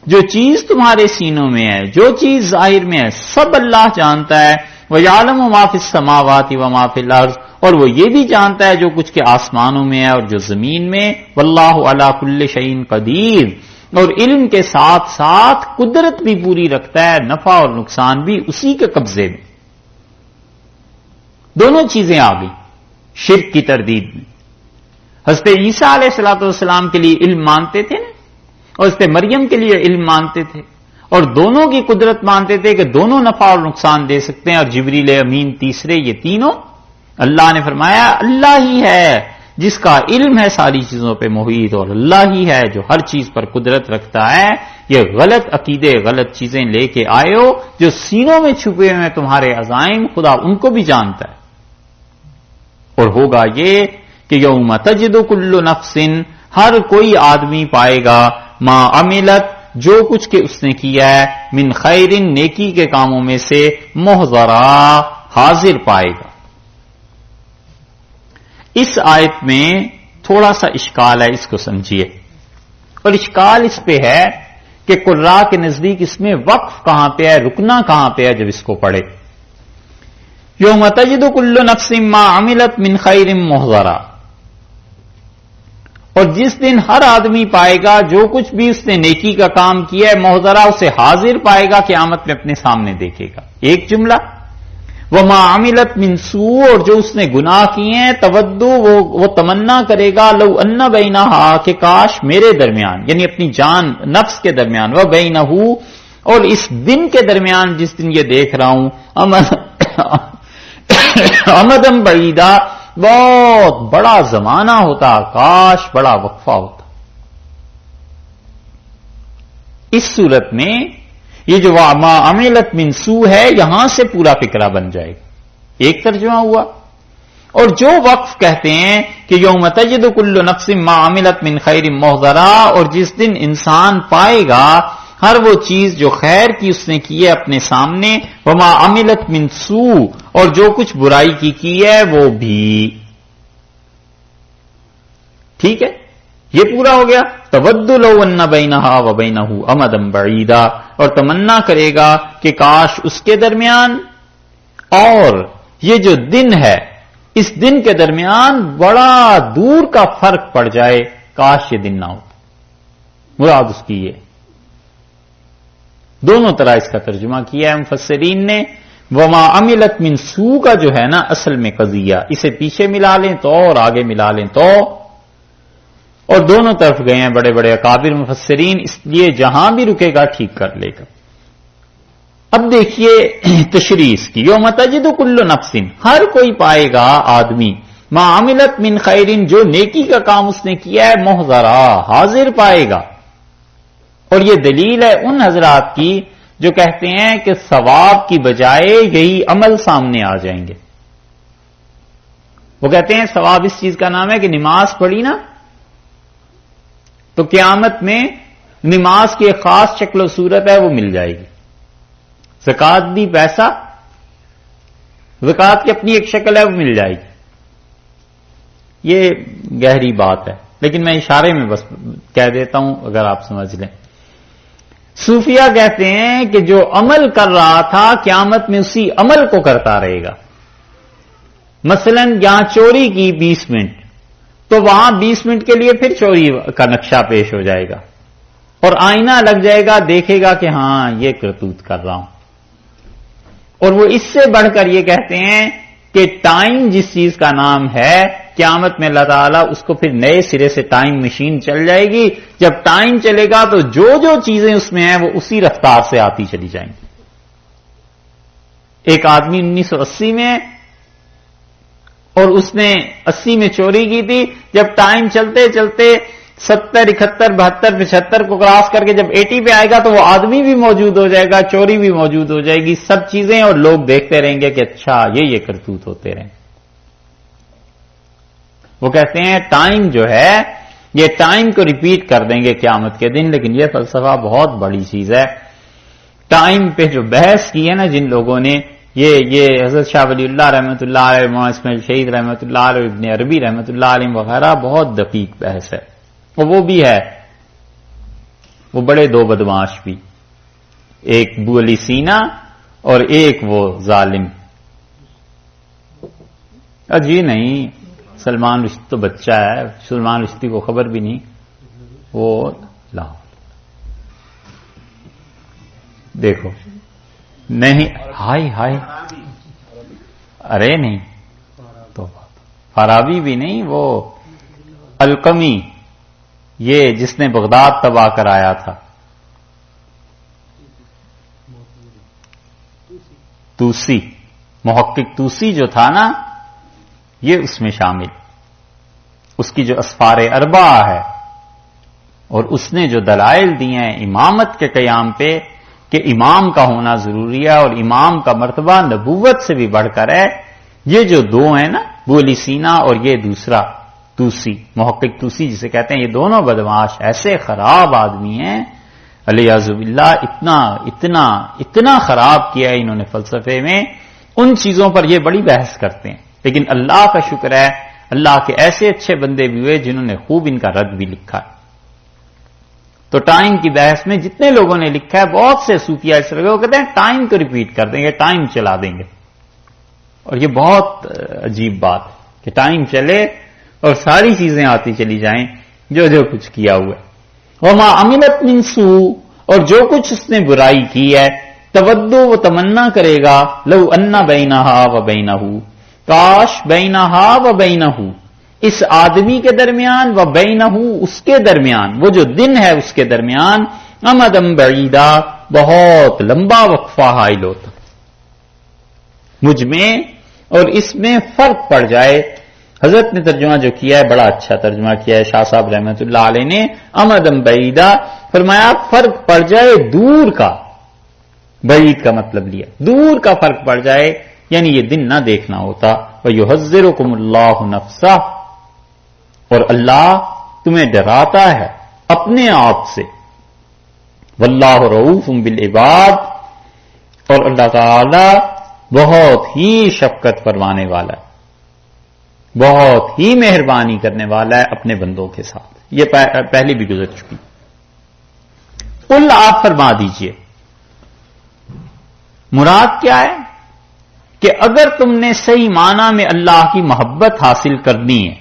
جو چیز تمہارے سینوں میں ہے، جو چیز ظاہر میں ہے، سب اللہ جانتا ہے۔ وَيَعْلَمُ مَا فِي السَّمَاوَاتِ وَمَا فِي الْأَرْضِ، اور وہ یہ بھی جانتا ہے جو کچھ کے آسمانوں میں ہے اور جو زمین میں۔ وَاللَّهُ عَلَى كُلِّ شَيْءٍ قَدِيرٌ، اور علم کے ساتھ ساتھ قدرت بھی پوری رکھتا ہے، نفع اور نقصان بھی اسی کے قبضے میں۔ دونوں چیزیں آ گئی شرک کی تردید میں۔ حضرت عیسیٰ علیہ السلام کے لیے علم مانتے تھے نا، اور حضرت مریم کے لیے علم مانتے تھے، اور دونوں کی قدرت مانتے تھے کہ دونوں نفع اور نقصان دے سکتے ہیں، اور جبریل امین تیسرے، یہ تینوں۔ اللہ نے فرمایا اللہ ہی ہے جس کا علم ہے ساری چیزوں پہ محیط، اور اللہ ہی ہے جو ہر چیز پر قدرت رکھتا ہے۔ یہ غلط عقیدے، غلط چیزیں لے کے آئے ہو، جو سینوں میں چھپے ہوئے ہیں تمہارے عزائم، خدا ان کو بھی جانتا ہے۔ اور ہوگا یہ کہ یوم تجد کل نفس، ہر کوئی آدمی پائے گا ما عملت، جو کچھ کہ اس نے کیا ہے، من خیر، نیکی کے کاموں میں سے، محضرا، حاضر پائے گا۔ اس آیت میں تھوڑا سا اشکال ہے، اس کو سمجھیے، اور اشکال اس پہ ہے کہ قراء کے نزدیک اس میں وقف کہاں پہ ہے، رکنا کہاں پہ ہے جب اس کو پڑھے۔ یوم تجد کل نفس ما عملت من خیر محضرا، اور جس دن ہر آدمی پائے گا جو کچھ بھی اس نے نیکی کا کام کیا ہے، محضرا، اسے حاضر پائے گا، قیامت میں اپنے سامنے دیکھے گا۔ ایک جملہ، وما عملت من سوء، اور جو اس نے گناہ کیے ہیں، تودو، وہ تمنا کرے گا، لو ان بینہا، کہ کاش میرے درمیان، یعنی اپنی جان نفس کے درمیان، و بینہ، اور اس دن کے درمیان جس دن یہ دیکھ رہا ہوں، امدم بعیدہ، بہت بڑا زمانہ ہوتا، کاش بڑا وقفہ ہوتا۔ اس صورت میں یہ جو ما عملت من سوء ہے، یہاں سے پورا فکرہ بن جائے گا۔ ایک ترجمہ ہوا، اور جو وقف کہتے ہیں کہ یوم تجد کل نفس ما عملت من خیر محضرا، اور جس دن انسان پائے گا ہر وہ چیز جو خیر کی اس نے کی ہے اپنے سامنے، وما عملت من سوء، اور جو کچھ برائی کی ہے وہ بھی. ٹھیک ہے، یہ پورا ہو گیا. تود لو ان بینہا و بینہ امدا بعیدا، اور تمنا کرے گا کہ کاش اس کے درمیان اور یہ جو دن ہے اس دن کے درمیان بڑا دور کا فرق پڑ جائے، کاش یہ دن نہ ہو. مراد اس کی یہ. دونوں طرح اس کا ترجمہ کیا ہے مفسرین نے. وما عملت من سوء کا جو ہے نا اصل میں قضیہ، اسے پیچھے ملا لیں تو اور آگے ملا لیں تو، اور دونوں طرف گئے ہیں بڑے بڑے اکابر مفسرین، اس لیے جہاں بھی رکے گا ٹھیک کر لے گا. اب دیکھیے تشریح اس کی. یوم تجد کل نفس، ہر کوئی پائے گا آدمی، ما عملت من خیرن، جو نیکی کا کام اس نے کیا ہے، محضرا، حاضر پائے گا. اور یہ دلیل ہے ان حضرات کی جو کہتے ہیں کہ ثواب کی بجائے یہی عمل سامنے آ جائیں گے. وہ کہتے ہیں ثواب اس چیز کا نام ہے کہ نماز پڑھی نا تو قیامت میں نماز کی ایک خاص شکل و صورت ہے وہ مل جائے گی. زکات دی پیسہ، زکات کی اپنی ایک شکل ہے وہ مل جائے گی. یہ گہری بات ہے لیکن میں اشارے میں بس کہہ دیتا ہوں اگر آپ سمجھ لیں. صوفیہ کہتے ہیں کہ جو عمل کر رہا تھا قیامت میں اسی عمل کو کرتا رہے گا. مثلا یہاں چوری کی 20 منٹ تو وہاں 20 منٹ کے لیے پھر چوری کا نقشہ پیش ہو جائے گا اور آئینہ لگ جائے گا، دیکھے گا کہ ہاں یہ کرتوت کر رہا ہوں. اور وہ اس سے بڑھ کر یہ کہتے ہیں کہ ٹائم جس چیز کا نام ہے قیامت میں اللہ تعالیٰ اس کو پھر نئے سرے سے ٹائم مشین چل جائے گی. جب ٹائم چلے گا تو جو جو چیزیں اس میں ہیں وہ اسی رفتار سے آتی چلی جائیں گی. ایک آدمی 1980 میں اور اس نے 80 میں چوری کی تھی، جب ٹائم چلتے چلتے 70 71 72 75 کو کراس کر کے جب 80 پہ آئے گا تو وہ آدمی بھی موجود ہو جائے گا، چوری بھی موجود ہو جائے گی، سب چیزیں، اور لوگ دیکھتے رہیں گے کہ اچھا یہ کرتوت ہوتے رہیں. وہ کہتے ہیں ٹائم جو ہے یہ ٹائم کو ریپیٹ کر دیں گے قیامت کے دن. لیکن یہ فلسفہ بہت بڑی چیز ہے. ٹائم پہ جو بحث کی ہے نا جن لوگوں نے، یہ حضرت شاہ ولی اللہ رحمۃ اللہ علیہ، مولانا اسماعیل شہید رحمۃ اللہ علیہ، ابن عربی رحمۃ اللہ علیہ وغیرہ، بہت دقیق بحث ہے. اور وہ بھی ہے، وہ بڑے دو بدماش بھی، ایک ابو علی سینا اور ایک وہ ظالم. جی نہیں، سلمان رشتی تو بچہ ہے، سلمان رشتی کو خبر بھی نہیں. وہ لاؤ دیکھو نہیں، ہائے ہائے، ارے نہیں تو فارابی بھی نہیں، وہ القمی، یہ جس نے بغداد تباہ کرایا تھا، توسی، محقق توسی جو تھا نا، یہ اس میں شامل. اس کی جو اسفار اربعہ ہے اور اس نے جو دلائل دیے ہیں امامت کے قیام پہ کہ امام کا ہونا ضروری ہے اور امام کا مرتبہ نبوت سے بھی بڑھ کر ہے. یہ جو دو ہیں نا، ابو علی سینا اور یہ دوسرا توسی، محقق توسی جسے کہتے ہیں، یہ دونوں بدماش ایسے خراب آدمی ہیں علیہ باللہ. اتنا خراب کیا ہے انہوں نے فلسفے میں. ان چیزوں پر یہ بڑی بحث کرتے ہیں. لیکن اللہ کا شکر ہے، اللہ کے ایسے اچھے بندے بھی ہوئے جنہوں نے خوب ان کا رد بھی لکھا ہے. تو ٹائم کی بحث میں جتنے لوگوں نے لکھا ہے، بہت سے صوفیہ اس طرح وہ کہتے ہیں ٹائم کو ریپیٹ کر دیں گے، ٹائم چلا دیں گے. اور یہ بہت عجیب بات ہے کہ ٹائم چلے اور ساری چیزیں آتی چلی جائیں جو جو کچھ کیا ہوا ہے. وما عملت من سوء، اور جو کچھ اس نے برائی کی ہے، تودو، وہ تمنا کرے گا، لو ان بینہا و بینہ، کاش بینہا و بینہ، اس آدمی کے درمیان، و بینہ، اس کے درمیان، وہ جو دن ہے اس کے درمیان، امدم بعیدا، بہت لمبا وقفہ حائل ہوتا، مجھ میں اور اس میں فرق پڑ جائے. حضرت نے ترجمہ جو کیا ہے بڑا اچھا ترجمہ کیا ہے شاہ صاحب رحمۃ اللہ علیہ نے. امدم بعیدا، فرمایا فرق پڑ جائے دور کا، بعید کا مطلب لیا، دور کا فرق پڑ جائے. یعنی یہ دن نہ دیکھنا ہوتا. وَيُحَذِّرُكُمُ اللَّهُ نَفْسَهُ، اور اللہ تمہیں ڈراتا ہے اپنے آپ سے. وَاللَّهُ رَءُوفٌ بِالْعِبَادِ، اور اللہ تعالی بہت ہی شفقت فرمانے والا ہے، بہت ہی مہربانی کرنے والا ہے اپنے بندوں کے ساتھ. یہ پہلے بھی گزر چکی. قل، آپ فرما دیجئے مراد کیا ہے کہ اگر تم نے صحیح معنی میں اللہ کی محبت حاصل کرنی ہے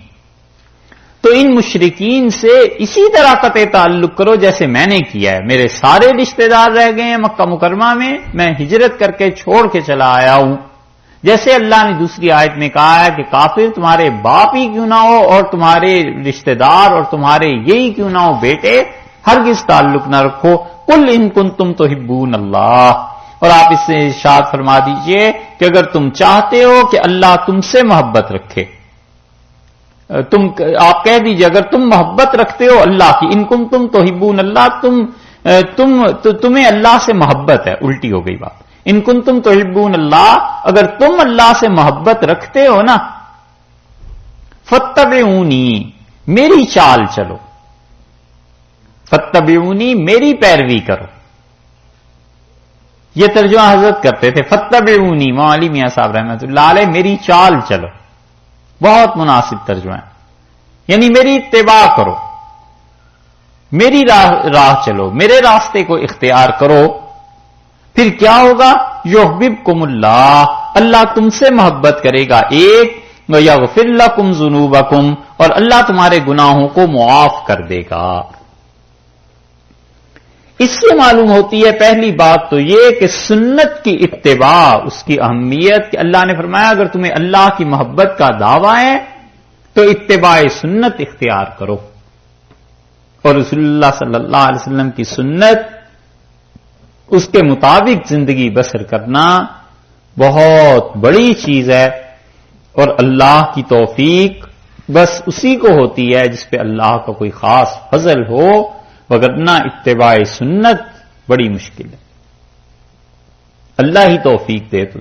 تو ان مشرکین سے اسی طرح قطع تعلق کرو جیسے میں نے کیا ہے. میرے سارے رشتہ دار رہ گئے ہیں مکہ مکرمہ میں ہجرت کر کے چھوڑ کے چلا آیا ہوں. جیسے اللہ نے دوسری آیت میں کہا ہے کہ کافر تمہارے باپ ہی کیوں نہ ہو اور تمہارے رشتہ دار اور تمہارے یہی کیوں نہ ہو بیٹے، ہرگز تعلق نہ رکھو. قل ان کنتم تحبون اللہ، اور آپ اس سے ارشاد فرما دیجئے کہ اگر تم چاہتے ہو کہ اللہ تم سے محبت رکھے، آپ کہہ دیجئے اگر تم محبت رکھتے ہو اللہ کی، ان کنتم تحبون اللہ، تمہیں اللہ سے محبت ہے. الٹی ہو گئی بات. ان کنتم تحبون اللہ، اگر تم اللہ سے محبت رکھتے ہو نا، فاتبعونی، میری چال چلو، فاتبعونی، میری پیروی کرو. یہ ترجمہ حضرت کرتے تھے، فاتبعونی، مولانا میاں صاحب رحمۃ اللہ علیہ، میری چال چلو. بہت مناسب ترجمہ ہے، یعنی میری اتباع کرو، میری راہ چلو، میرے راستے کو اختیار کرو. پھر کیا ہوگا؟ یحببکم اللہ، اللہ تم سے محبت کرے گا. ایک، ویغفر لکم ذنوبکم، اور اللہ تمہارے گناہوں کو معاف کر دے گا. اس سے معلوم ہوتی ہے پہلی بات تو یہ کہ سنت کی اتباع، اس کی اہمیت، کہ اللہ نے فرمایا اگر تمہیں اللہ کی محبت کا دعویٰ ہے تو اتباع سنت اختیار کرو. اور رسول اللہ صلی اللہ علیہ وسلم کی سنت، اس کے مطابق زندگی بسر کرنا بہت بڑی چیز ہے. اور اللہ کی توفیق بس اسی کو ہوتی ہے جس پہ اللہ کا کوئی خاص فضل ہو، وگرنہ اتباع سنت بڑی مشکل ہے. اللہ ہی توفیق دے تو.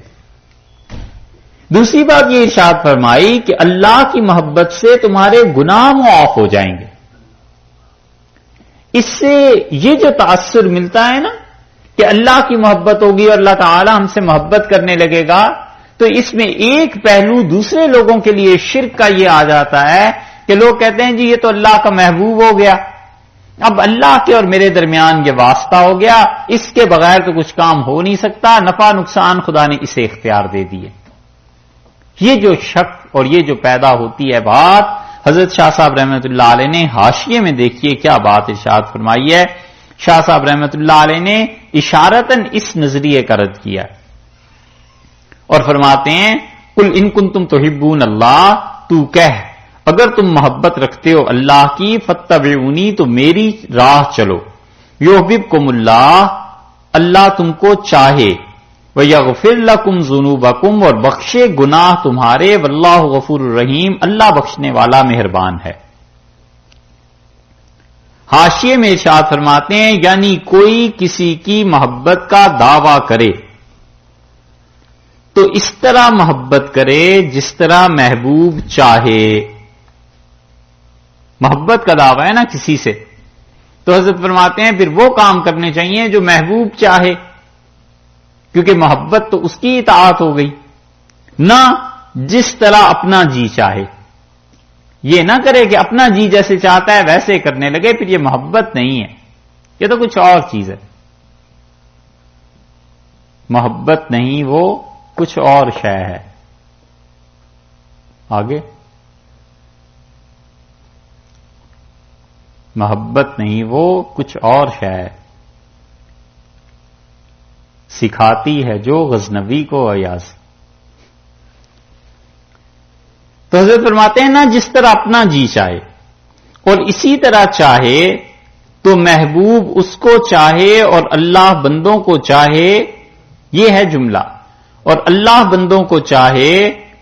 دوسری بات یہ ارشاد فرمائی کہ اللہ کی محبت سے تمہارے گناہ معاف ہو جائیں گے. اس سے یہ جو تاثر ملتا ہے نا کہ اللہ کی محبت ہوگی اور اللہ تعالی ہم سے محبت کرنے لگے گا، تو اس میں ایک پہلو دوسرے لوگوں کے لیے شرک کا یہ آ جاتا ہے کہ لوگ کہتے ہیں جی یہ تو اللہ کا محبوب ہو گیا، اب اللہ کے اور میرے درمیان یہ واسطہ ہو گیا، اس کے بغیر تو کچھ کام ہو نہیں سکتا، نفع نقصان خدا نے اسے اختیار دے دیے. یہ جو شک اور یہ جو پیدا ہوتی ہے بات، حضرت شاہ صاحب رحمۃ اللہ علیہ نے حاشیے میں دیکھیے کیا بات ارشاد فرمائی ہے. شاہ صاحب رحمۃ اللہ علیہ نے اشارتاً اس نظریے کا رد کیا اور فرماتے ہیں قل ان کنتم تحبون اللہ، تو کہہ اگر تم محبت رکھتے ہو اللہ کی، فاتبعونی، تو میری راہ چلو. یحببکم اللہ، اللہ تم کو چاہے. ویغفر لکم ذنوبکم، اور بخشے گناہ تمہارے. واللہ غفور الرحیم، اللہ بخشنے والا مہربان ہے. حاشیے میں ارشاد فرماتے ہیں یعنی کوئی کسی کی محبت کا دعویٰ کرے تو اس طرح محبت کرے جس طرح محبوب چاہے. محبت کا دعویٰ ہے نا کسی سے، تو حضرت فرماتے ہیں پھر وہ کام کرنے چاہیے جو محبوب چاہے، کیونکہ محبت تو اس کی اطاعت ہو گئی، نہ جس طرح اپنا جی چاہے. یہ نہ کرے کہ اپنا جی جیسے چاہتا ہے ویسے کرنے لگے، پھر یہ محبت نہیں ہے، یہ تو کچھ اور چیز ہے. محبت نہیں، وہ کچھ اور شے ہے. آگے محبت نہیں، وہ کچھ اور شے ہے. سکھاتی ہے جو غزنوی کو ایاز. تو حضرت فرماتے ہیں نا جس طرح اپنا جی چاہے اور اسی طرح چاہے تو محبوب اس کو چاہے اور اللہ بندوں کو چاہے، یہ ہے جملہ. اور اللہ بندوں کو چاہے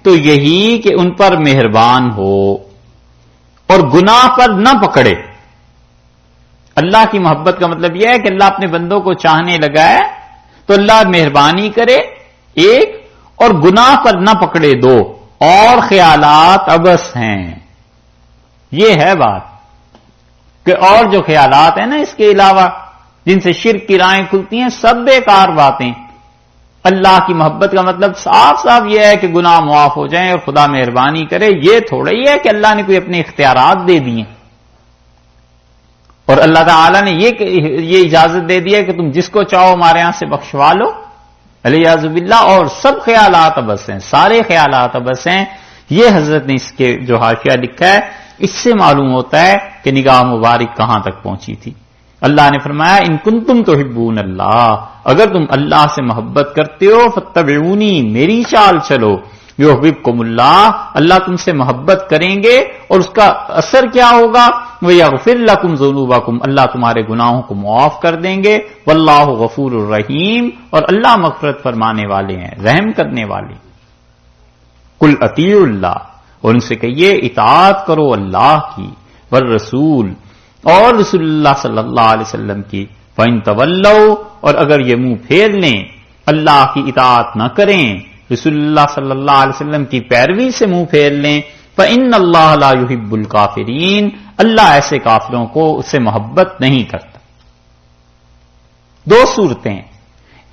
تو یہی کہ ان پر مہربان ہو اور گناہ پر نہ پکڑے. اللہ کی محبت کا مطلب یہ ہے کہ اللہ اپنے بندوں کو چاہنے لگا ہے تو اللہ مہربانی کرے ایک، اور گناہ پر نہ پکڑے دو، اور خیالات عبث ہیں. یہ ہے بات کہ اور جو خیالات ہیں نا اس کے علاوہ جن سے شرک کی راہیں کھلتی ہیں، سب بیکار باتیں. اللہ کی محبت کا مطلب صاف صاف یہ ہے کہ گناہ معاف ہو جائیں اور خدا مہربانی کرے. یہ تھوڑا ہی ہے کہ اللہ نے کوئی اپنے اختیارات دے دیے اور اللہ تعالی نے یہ اجازت دے دی ہے کہ تم جس کو چاہو ہمارے ہاں سے بخشوا لو. علیہ باللہ. اور سب خیالات عبث ہیں، سارے خیالات عبث ہیں. یہ حضرت نے اس کے جو حاشیہ لکھا ہے اس سے معلوم ہوتا ہے کہ نگاہ مبارک کہاں تک پہنچی تھی. اللہ نے فرمایا ان کنتم تحبون اللہ، اگر تم اللہ سے محبت کرتے ہو فاتبعونی، میری چال چلو. یحببکم اللہ، اللہ تم سے محبت کریں گے اور اس کا اثر کیا ہوگا؟ ویغفر لکم ذنوبکم، اللہ تمہارے گناہوں کو معاف کر دیں گے. واللہ غفور الرحیم، اور اللہ مغفرت فرمانے والے ہیں، رحم کرنے والے. قل اطیعوا اللہ، اور ان سے کہیے اطاعت کرو اللہ کی، والرسول، اور رسول اللہ صلی اللہ علیہ وسلم کی. فَإِن تَوَلَّوْا، اور اگر یہ منہ پھیر لیں، اللہ کی اطاعت نہ کریں، رسول اللہ صلی اللہ علیہ وسلم کی پیروی سے منہ پھیر لیں، فَإِنَّ اللَّهَ لَا يُحِبُّ الْكَافِرِينَ، اللہ ایسے کافروں کو اس سے محبت نہیں کرتا. دو صورتیں،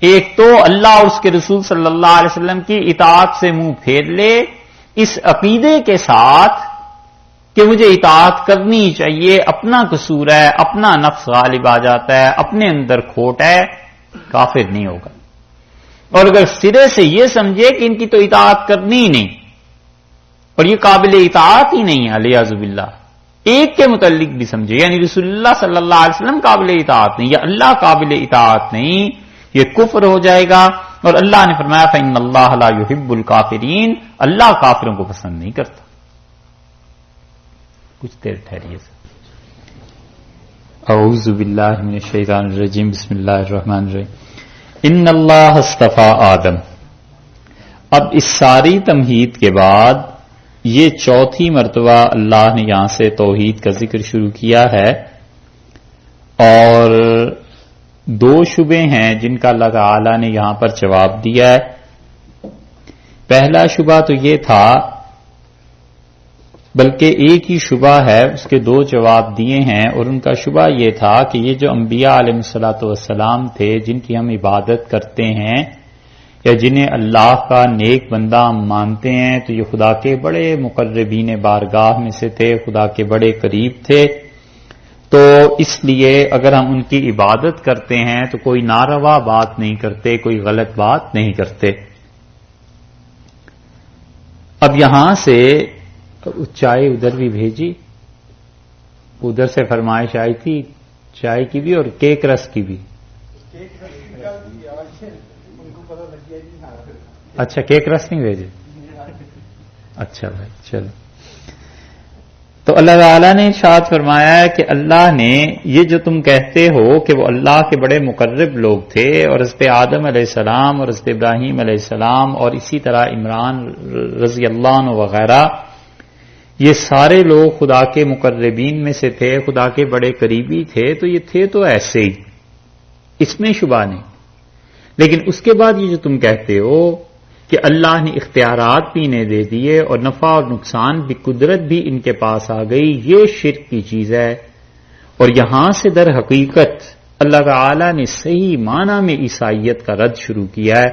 ایک تو اللہ اور اس کے رسول صلی اللہ علیہ وسلم کی اطاعت سے منہ پھیر لے اس عقیدے کے ساتھ کہ مجھے اطاعت کرنی چاہیے، اپنا قصور ہے، اپنا نفس غالب آ جاتا ہے، اپنے اندر کھوٹ ہے، کافر نہیں ہوگا. اور اگر سرے سے یہ سمجھے کہ ان کی تو اطاعت کرنی ہی نہیں اور یہ قابل اطاعت ہی نہیں ہے، علیہ باللہ، ایک کے متعلق بھی سمجھے، یعنی رسول اللہ صلی اللہ علیہ وسلم قابل اطاعت نہیں یا اللہ قابل اطاعت نہیں، یہ کفر ہو جائے گا. اور اللہ نے فرمایا فَإِنَّ اللَّهَ لَا يُحِبُّ الْكَافِرِينَ، اللہ کافروں کو پسند نہیں کرتا. کچھ دیر ٹھہریے. اعوذ باللہ من الشیطان الرجیم، بسم اللہ الرحمن الرحیم. ان اللہ اصطفیٰ آدم. اب اس ساری تمہید کے بعد یہ چوتھی مرتبہ اللہ نے یہاں سے توحید کا ذکر شروع کیا ہے، اور دو شبے ہیں جن کا اللہ تعالی نے یہاں پر جواب دیا ہے. پہلا شبہ تو یہ تھا، بلکہ ایک ہی شبہ ہے، اس کے دو جواب دیے ہیں، اور ان کا شبہ یہ تھا کہ یہ جو انبیاء علیہ الصلوۃ والسلام تھے جن کی ہم عبادت کرتے ہیں یا جنہیں اللہ کا نیک بندہ ہم مانتے ہیں، تو یہ خدا کے بڑے مقربین بارگاہ میں سے تھے، خدا کے بڑے قریب تھے. تو اس لیے اگر ہم ان کی عبادت کرتے ہیں تو کوئی ناروا بات نہیں کرتے، کوئی غلط بات نہیں کرتے. اب یہاں سے چائے ادھر بھی بھیجی، ادھر سے فرمائش آئی تھی چائے کی بھی اور کیک رس کی بھی. اچھا کیک رس نہیں بھیجے؟ اچھا بھائی چلو. تو اللہ تعالیٰ نے ارشاد فرمایا ہے کہ اللہ نے یہ جو تم کہتے ہو کہ وہ اللہ کے بڑے مقرب لوگ تھے، اور حضرت آدم علیہ السلام اور حضرت ابراہیم علیہ السلام اور اسی طرح عمران رضی اللہ عنہ وغیرہ، یہ سارے لوگ خدا کے مقربین میں سے تھے، خدا کے بڑے قریبی تھے. تو یہ تھے تو ایسے ہی، اس میں شبہ نہیں. لیکن اس کے بعد یہ جو تم کہتے ہو کہ اللہ نے اختیارات بھی انہیں دے دیے اور نفع اور نقصان بھی، قدرت بھی ان کے پاس آ گئی، یہ شرک کی چیز ہے. اور یہاں سے در حقیقت اللہ تعالی نے صحیح معنی میں عیسائیت کا رد شروع کیا ہے،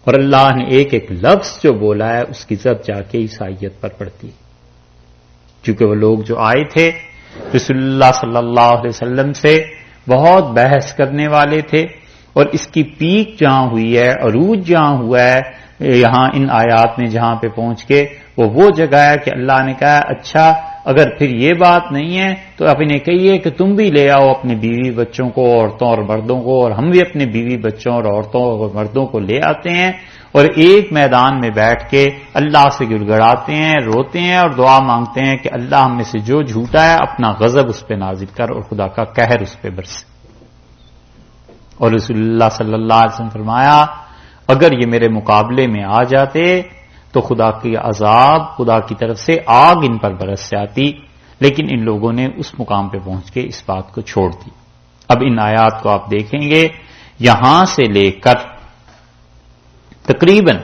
اور اللہ نے ایک ایک لفظ جو بولا ہے اس کی زد جا کے عیسائیت پر پڑتی. چونکہ وہ لوگ جو آئے تھے رسول اللہ صلی اللہ علیہ وسلم سے بہت بحث کرنے والے تھے، اور اس کی پیک جہاں ہوئی ہے، عروج جہاں ہوا ہے یہاں ان آیات میں جہاں پہ پہنچ کے وہ جگہ ہے کہ اللہ نے کہا اچھا اگر پھر یہ بات نہیں ہے تو آپ انہیں کہیے کہ تم بھی لے آؤ اپنے بیوی بچوں کو، عورتوں اور مردوں کو، اور ہم بھی اپنے بیوی بچوں اور عورتوں اور مردوں کو لے آتے ہیں، اور ایک میدان میں بیٹھ کے اللہ سے گڑ گڑاتے ہیں، روتے ہیں اور دعا مانگتے ہیں کہ اللہ ہم میں سے جو جھوٹا ہے اپنا غضب اس پہ نازل کر اور خدا کا قہر اس پہ برسے. اور رسول اللہ صلی اللہ علیہ وسلم فرمایا اگر یہ میرے مقابلے میں آ جاتے تو خدا کی عذاب، خدا کی طرف سے آگ ان پر برس جاتی، لیکن ان لوگوں نے اس مقام پہ پہنچ کے اس بات کو چھوڑ دی. اب ان آیات کو آپ دیکھیں گے، یہاں سے لے کر تقریباً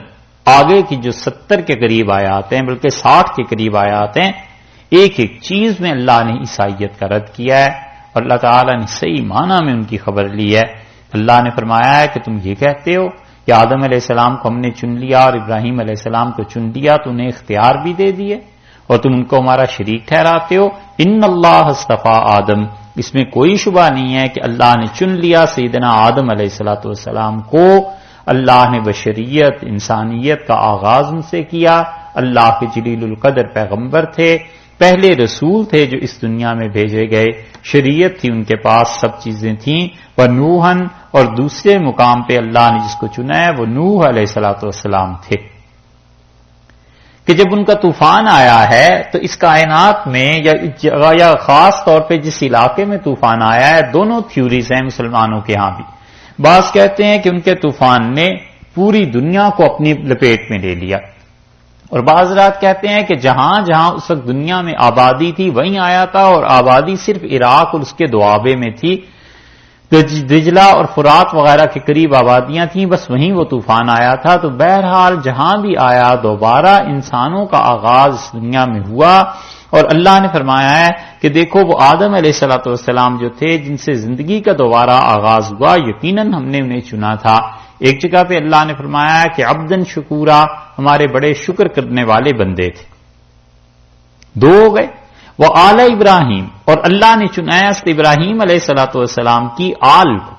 آگے کی جو 70 کے قریب آیات ہیں بلکہ 60 کے قریب آیات ہیں، ایک ایک چیز میں اللہ نے عیسائیت کا رد کیا ہے اور اللہ تعالیٰ نے صحیح معنی میں ان کی خبر لی ہے۔ اللہ نے فرمایا ہے کہ تم یہ کہتے ہو کہ آدم علیہ السلام کو ہم نے چن لیا اور ابراہیم علیہ السلام کو چن لیا تو انہیں اختیار بھی دے دیے اور تم ان کو ہمارا شریک ٹھہراتے ہو۔ ان اللہ اصطفیٰ آدم، اس میں کوئی شبہ نہیں ہے کہ اللہ نے چن لیا سیدنا آدم علیہ السلام کو۔ اللہ نے بشریت انسانیت کا آغاز ان سے کیا۔ اللہ کے جلیل القدر پیغمبر تھے، پہلے رسول تھے جو اس دنیا میں بھیجے گئے، شریعت تھی ان کے پاس، سب چیزیں تھیں۔ ونوحً، اور دوسرے مقام پہ اللہ نے جس کو چنا ہے وہ نوح علیہ السلام تھے کہ جب ان کا طوفان آیا ہے تو اس کائنات میں یا خاص طور پہ جس علاقے میں طوفان آیا ہے، دونوں تھیوریز ہیں مسلمانوں کے ہاں بھی۔ بعض کہتے ہیں کہ ان کے طوفان نے پوری دنیا کو اپنی لپیٹ میں لے لیا، اور بعض رات کہتے ہیں کہ جہاں جہاں اس وقت دنیا میں آبادی تھی وہیں آیا تھا، اور آبادی صرف عراق اور اس کے دوابے میں تھی، دجلہ اور فرات وغیرہ کے قریب آبادیاں تھیں، بس وہیں وہ طوفان آیا تھا۔ تو بہرحال جہاں بھی آیا دوبارہ انسانوں کا آغاز اس دنیا میں ہوا، اور اللہ نے فرمایا ہے کہ دیکھو وہ آدم علیہ السلام جو تھے جن سے زندگی کا دوبارہ آغاز ہوا، یقیناً ہم نے انہیں چنا تھا۔ ایک جگہ پہ اللہ نے فرمایا ہے کہ عبدن شکورا، ہمارے بڑے شکر کرنے والے بندے تھے۔ دو ہو گئے، وہ آل ابراہیم، اور اللہ نے چنایا ابراہیم علیہ السلام کی آل کو،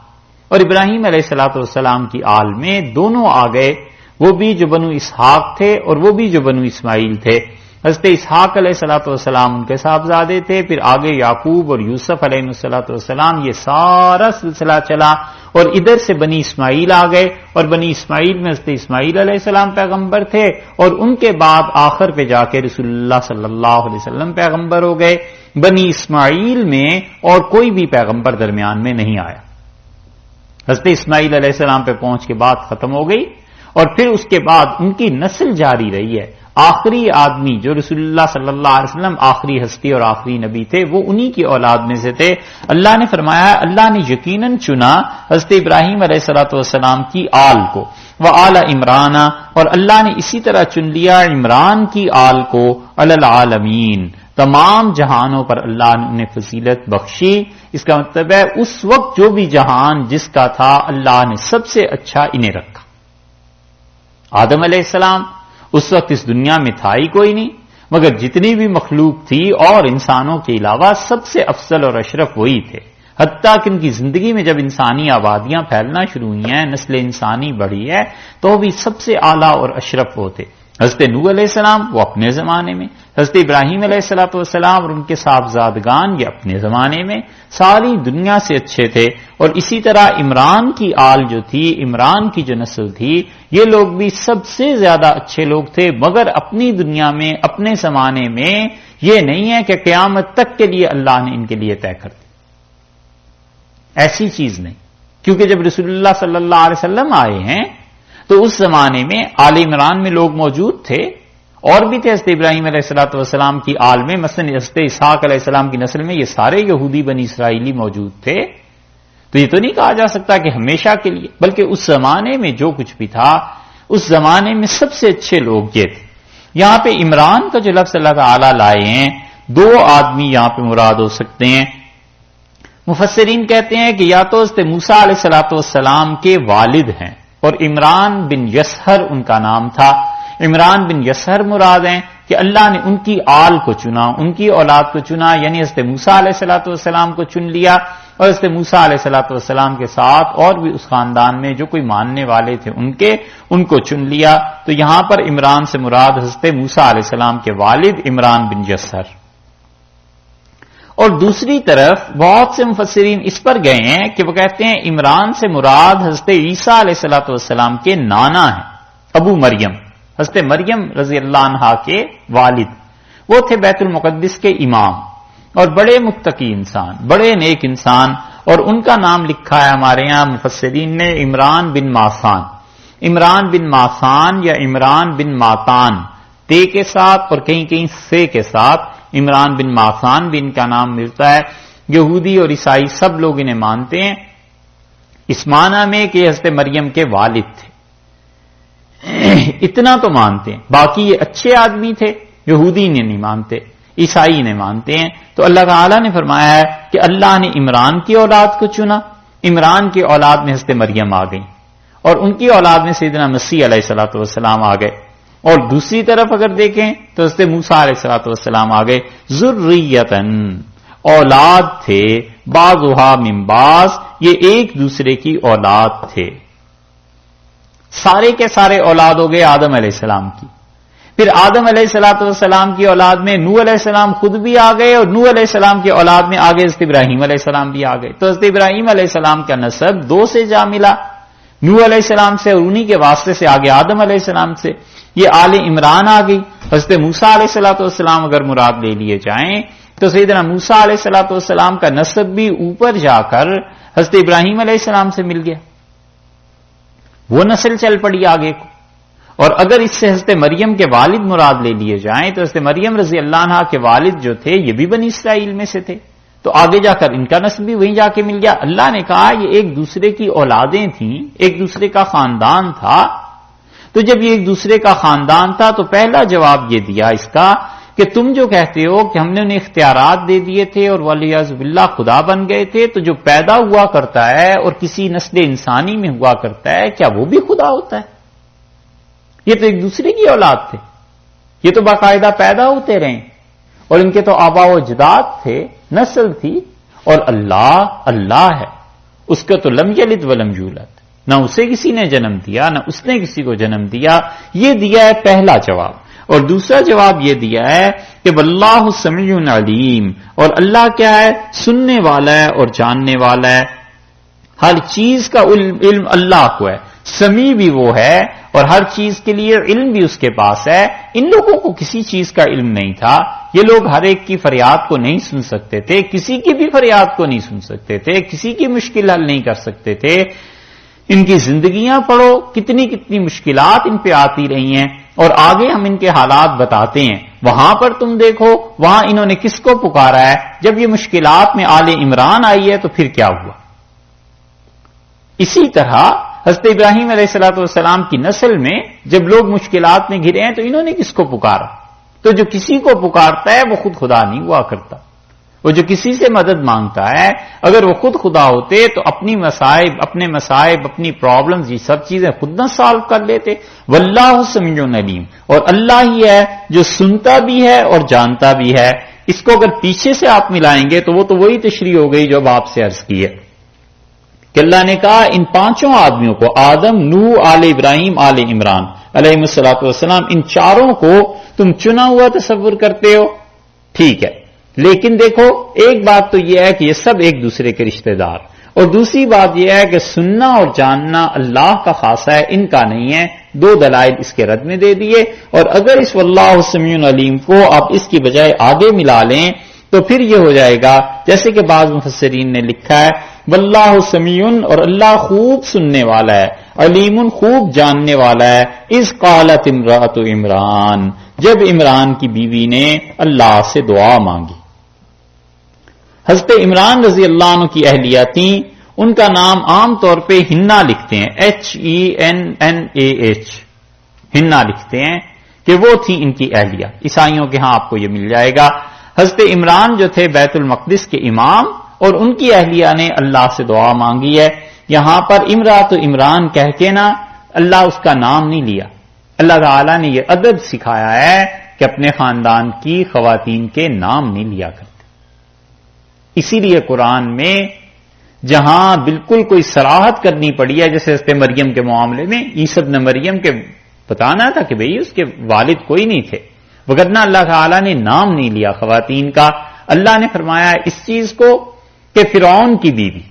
اور ابراہیم علیہ السلام کی آل میں دونوں آ گئے، وہ بھی جو بنو اسحاق تھے اور وہ بھی جو بنو اسماعیل تھے۔ حضرت اسحاق علیہ السلام ان کے صاحبزادے تھے، پھر آگے یعقوب اور یوسف علیہ السلام، یہ سارا سلسلہ چلا، اور ادھر سے بنی اسماعیل آ گئے، اور بنی اسماعیل میں حضرت اسماعیل علیہ السلام پیغمبر تھے، اور ان کے بعد آخر پہ جا کے رسول اللہ صلی اللہ علیہ وسلم پیغمبر ہو گئے۔ بنی اسماعیل میں اور کوئی بھی پیغمبر درمیان میں نہیں آیا، حضرت اسماعیل علیہ السلام پہ پہنچ کے بعد ختم ہو گئی، اور پھر اس کے بعد ان کی نسل جاری رہی ہے۔ آخری آدمی جو رسول اللہ صلی اللہ علیہ وسلم آخری ہستی اور آخری نبی تھے، وہ انہی کی اولاد میں سے تھے۔ اللہ نے فرمایا اللہ نے یقیناً چنا حضرت ابراہیم علیہ السلام کی آل کو، وہ آل عمران، اور اللہ نے اسی طرح چن لیا عمران کی آل کو، علی العالمین، تمام جہانوں پر اللہ نے انہیں فضیلت بخشی۔ اس کا مطلب ہے اس وقت جو بھی جہان جس کا تھا اللہ نے سب سے اچھا انہیں رکھا۔ آدم علیہ السلام اس وقت اس دنیا میں تھا ہی کوئی نہیں، مگر جتنی بھی مخلوق تھی اور انسانوں کے علاوہ سب سے افضل اور اشرف وہی تھے، حتیٰ کہ ان کی زندگی میں جب انسانی آبادیاں پھیلنا شروع ہوئی ہیں، نسل انسانی بڑھی ہے، تو بھی سب سے اعلیٰ اور اشرف وہ تھے۔ حضرت نوح علیہ السلام وہ اپنے زمانے میں، حضرت ابراہیم علیہ السلام اور ان کے صاحبزادگان یہ اپنے زمانے میں ساری دنیا سے اچھے تھے، اور اسی طرح عمران کی آل جو تھی، عمران کی جو نسل تھی، یہ لوگ بھی سب سے زیادہ اچھے لوگ تھے، مگر اپنی دنیا میں اپنے زمانے میں یہ نہیں ہے کہ قیامت تک کے لیے اللہ نے ان کے لیے طے کر دی، ایسی چیز نہیں، کیونکہ جب رسول اللہ صلی اللہ علیہ وسلم آئے ہیں تو اس زمانے میں آل عمران میں لوگ موجود تھے، اور بھی تھے حضرت ابراہیم علیہ السلام کی آل میں، مثلا حضرت اسحاق علیہ السلام کی نسل میں یہ سارے یہودی بنی اسرائیلی موجود تھے۔ تو یہ تو نہیں کہا جا سکتا کہ ہمیشہ کے لیے، بلکہ اس زمانے میں جو کچھ بھی تھا اس زمانے میں سب سے اچھے لوگ یہ تھے۔ یہاں پہ عمران کا جو لفظ اللہ تعالیٰ لائے ہیں، دو آدمی یہاں پہ مراد ہو سکتے ہیں۔ مفسرین کہتے ہیں کہ یا تو حضرت موسیٰ علیہ السلام کے والد ہیں، اور عمران بن یسہر ان کا نام تھا۔ عمران بن یسہر مراد ہیں کہ اللہ نے ان کی آل کو چنا، ان کی اولاد کو چنا، یعنی حضرت موسیٰ علیہ السلام کو چن لیا، اور حضرت موسیٰ علیہ السلام کے ساتھ اور بھی اس خاندان میں جو کوئی ماننے والے تھے ان کو چن لیا۔ تو یہاں پر عمران سے مراد حضرت موسیٰ علیہ السلام کے والد عمران بن یسہر۔ اور دوسری طرف بہت سے مفسرین اس پر گئے ہیں کہ وہ کہتے ہیں عمران سے مراد حضرت عیسیٰ علیہ السلام کے نانا ہیں، ابو مریم، حضرت مریم رضی اللہ عنہا کے والد، وہ تھے بیت المقدس کے امام اور بڑے متقی انسان، بڑے نیک انسان، اور ان کا نام لکھا ہے ہمارے یہاں مفسرین نے عمران بن ماسان، عمران بن ماسان یا عمران بن ماتان، تے کے ساتھ اور کہیں کہیں سے کے ساتھ عمران بن ماسان بھی ان کا نام ملتا ہے۔ یہودی اور عیسائی سب لوگ انہیں مانتے ہیں، اس معنی میں کہ حضرت مریم کے والد تھے۔ اتنا تو مانتے ہیں. باقی یہ اچھے آدمی تھے، یہودی نے نہیں مانتے، عیسائی نے مانتے ہیں. تو اللہ تعالیٰ نے فرمایا ہے کہ اللہ نے عمران کی اولاد کو چنا. عمران کی اولاد میں حضرت مریم آ گئی، اور ان کی اولاد میں سیدنا مسیح علیہ الصلوۃ والسلام آ گئے. اور دوسری طرف اگر دیکھیں تو حضرت موسیٰ علیہ الصلوۃ والسلام آ گئے. ذریتن، اولاد تھے، بعضھا من بعض، یہ ایک دوسرے کی اولاد تھے. سارے کے سارے اولاد ہو گئے آدم علیہ السلام کی. پھر آدم علیہ الصلوۃ والسلام کی اولاد میں نوح علیہ السلام خود بھی آ گئے، اور نوح علیہ السلام کی اولاد میں آگے حضرت ابراہیم علیہ السلام بھی آ گئے. تو حضرت ابراہیم علیہ السلام کا نسب دو سے جا ملا، نوح علیہ السلام سے، اور انہی کے واسطے سے آگے آدم علیہ السلام سے. یہ آل عمران آ گئی. حضرت موسیٰ علیہ الصلوۃ والسلام اگر مراد لے لیے جائیں تو سیدنا موسیٰ علیہ الصلوۃ والسلام کا نسب بھی اوپر جا کر حضرت ابراہیم علیہ السلام سے مل گیا، وہ نسل چل پڑی آگے کو. اور اگر اس سے حضرت مریم کے والد مراد لے لیے جائیں تو حضرت مریم رضی اللہ عنہا کے والد جو تھے یہ بھی بنی اسرائیل میں سے تھے، تو آگے جا کر ان کا نسب بھی وہیں جا کے مل گیا. اللہ نے کہا یہ ایک دوسرے کی اولادیں تھیں، ایک دوسرے کا خاندان تھا. تو جب یہ ایک دوسرے کا خاندان تھا تو پہلا جواب یہ دیا اس کا کہ تم جو کہتے ہو کہ ہم نے انہیں اختیارات دے دیے تھے اور والعیاذ باللہ خدا بن گئے تھے، تو جو پیدا ہوا کرتا ہے اور کسی نسل انسانی میں ہوا کرتا ہے، کیا وہ بھی خدا ہوتا ہے؟ یہ تو ایک دوسرے کی اولاد تھے، یہ تو باقاعدہ پیدا ہوتے رہے، اور ان کے تو آبا و اجداد تھے، نسل تھی. اور اللہ اللہ ہے، اس کا تو لم یلد ولم یولد، نہ اسے کسی نے جنم دیا نہ اس نے کسی کو جنم دیا. یہ دیا ہے پہلا جواب. اور دوسرا جواب یہ دیا ہے کہ واللہ سمیع علیم، اور اللہ کیا ہے؟ سننے والا ہے اور جاننے والا ہے. ہر چیز کا علم اللہ کو ہے، سمیع بھی وہ ہے اور ہر چیز کے لیے علم بھی اس کے پاس ہے. ان لوگوں کو کسی چیز کا علم نہیں تھا. یہ لوگ ہر ایک کی فریاد کو نہیں سن سکتے تھے، کسی کی بھی فریاد کو نہیں سن سکتے تھے، کسی کی مشکل حل نہیں کر سکتے تھے. ان کی زندگیاں پڑھو، کتنی کتنی مشکلات ان پہ آتی رہی ہیں، اور آگے ہم ان کے حالات بتاتے ہیں. وہاں پر تم دیکھو وہاں انہوں نے کس کو پکارا ہے. جب یہ مشکلات میں آل عمران آئی ہے تو پھر کیا ہوا؟ اسی طرح حضرت ابراہیم علیہ الصلوۃ والسلام کی نسل میں جب لوگ مشکلات میں گھرے ہیں تو انہوں نے کس کو پکارا؟ تو جو کسی کو پکارتا ہے وہ خود خدا نہیں ہوا کرتا. وہ جو کسی سے مدد مانگتا ہے اگر وہ خود خدا ہوتے تو اپنے مصائب اپنی پرابلمز یہ سب چیزیں خود نہ سالو کر لیتے. واللہ سمیع علیم، اور اللہ ہی ہے جو سنتا بھی ہے اور جانتا بھی ہے. اس کو اگر پیچھے سے آپ ملائیں گے تو وہ تو وہی تشریح ہو گئی جو اب آپ سے عرض کی ہے کہ اللہ نے کہا ان پانچوں آدمیوں کو، آدم، نوح، آل ابراہیم، آل عمران علیہ الصلوۃ والسلام، ان چاروں کو تم چنا ہوا تصور کرتے ہو، ٹھیک ہے. لیکن دیکھو ایک بات تو یہ ہے کہ یہ سب ایک دوسرے کے رشتہ دار، اور دوسری بات یہ ہے کہ سننا اور جاننا اللہ کا خاصہ ہے، ان کا نہیں ہے. دو دلائل اس کے رد میں دے دیے. اور اگر اس واللہ سمیع علیم کو آپ اس کی بجائے آگے ملا لیں تو پھر یہ ہو جائے گا جیسے کہ بعض مفسرین نے لکھا ہے واللہ سمیع، اور اللہ خوب سننے والا ہے، علیم خوب جاننے والا ہے. اذ قالت امرأۃ عمران، جب عمران کی بیوی نے اللہ سے دعا مانگی. حضرت عمران رضی اللہ عنہ کی اہلیہ تھیں، ان کا نام عام طور پہ ہنا لکھتے ہیں، HENNAH، ہنا لکھتے ہیں کہ وہ تھی ان کی اہلیہ. عیسائیوں کے ہاں آپ کو یہ مل جائے گا. حضرت عمران جو تھے بیت المقدس کے امام، اور ان کی اہلیہ نے اللہ سے دعا مانگی ہے. یہاں پر امرأۃ عمران کہہ کے نا اللہ اس کا نام نہیں لیا. اللہ تعالیٰ نے یہ ادب سکھایا ہے کہ اپنے خاندان کی خواتین کے نام نہیں لیا کرتے. اسی لیے قرآن میں جہاں بالکل کوئی صراحت کرنی پڑی ہے، جیسے حضرت مریم کے معاملے میں عیسی ابن مریم کے بتانا تھا کہ بھئی اس کے والد کوئی نہیں تھے، وگرنہ اللہ تعالیٰ نے نام نہیں لیا خواتین کا. اللہ نے فرمایا اس چیز کو کہ فرعون کی بیوی،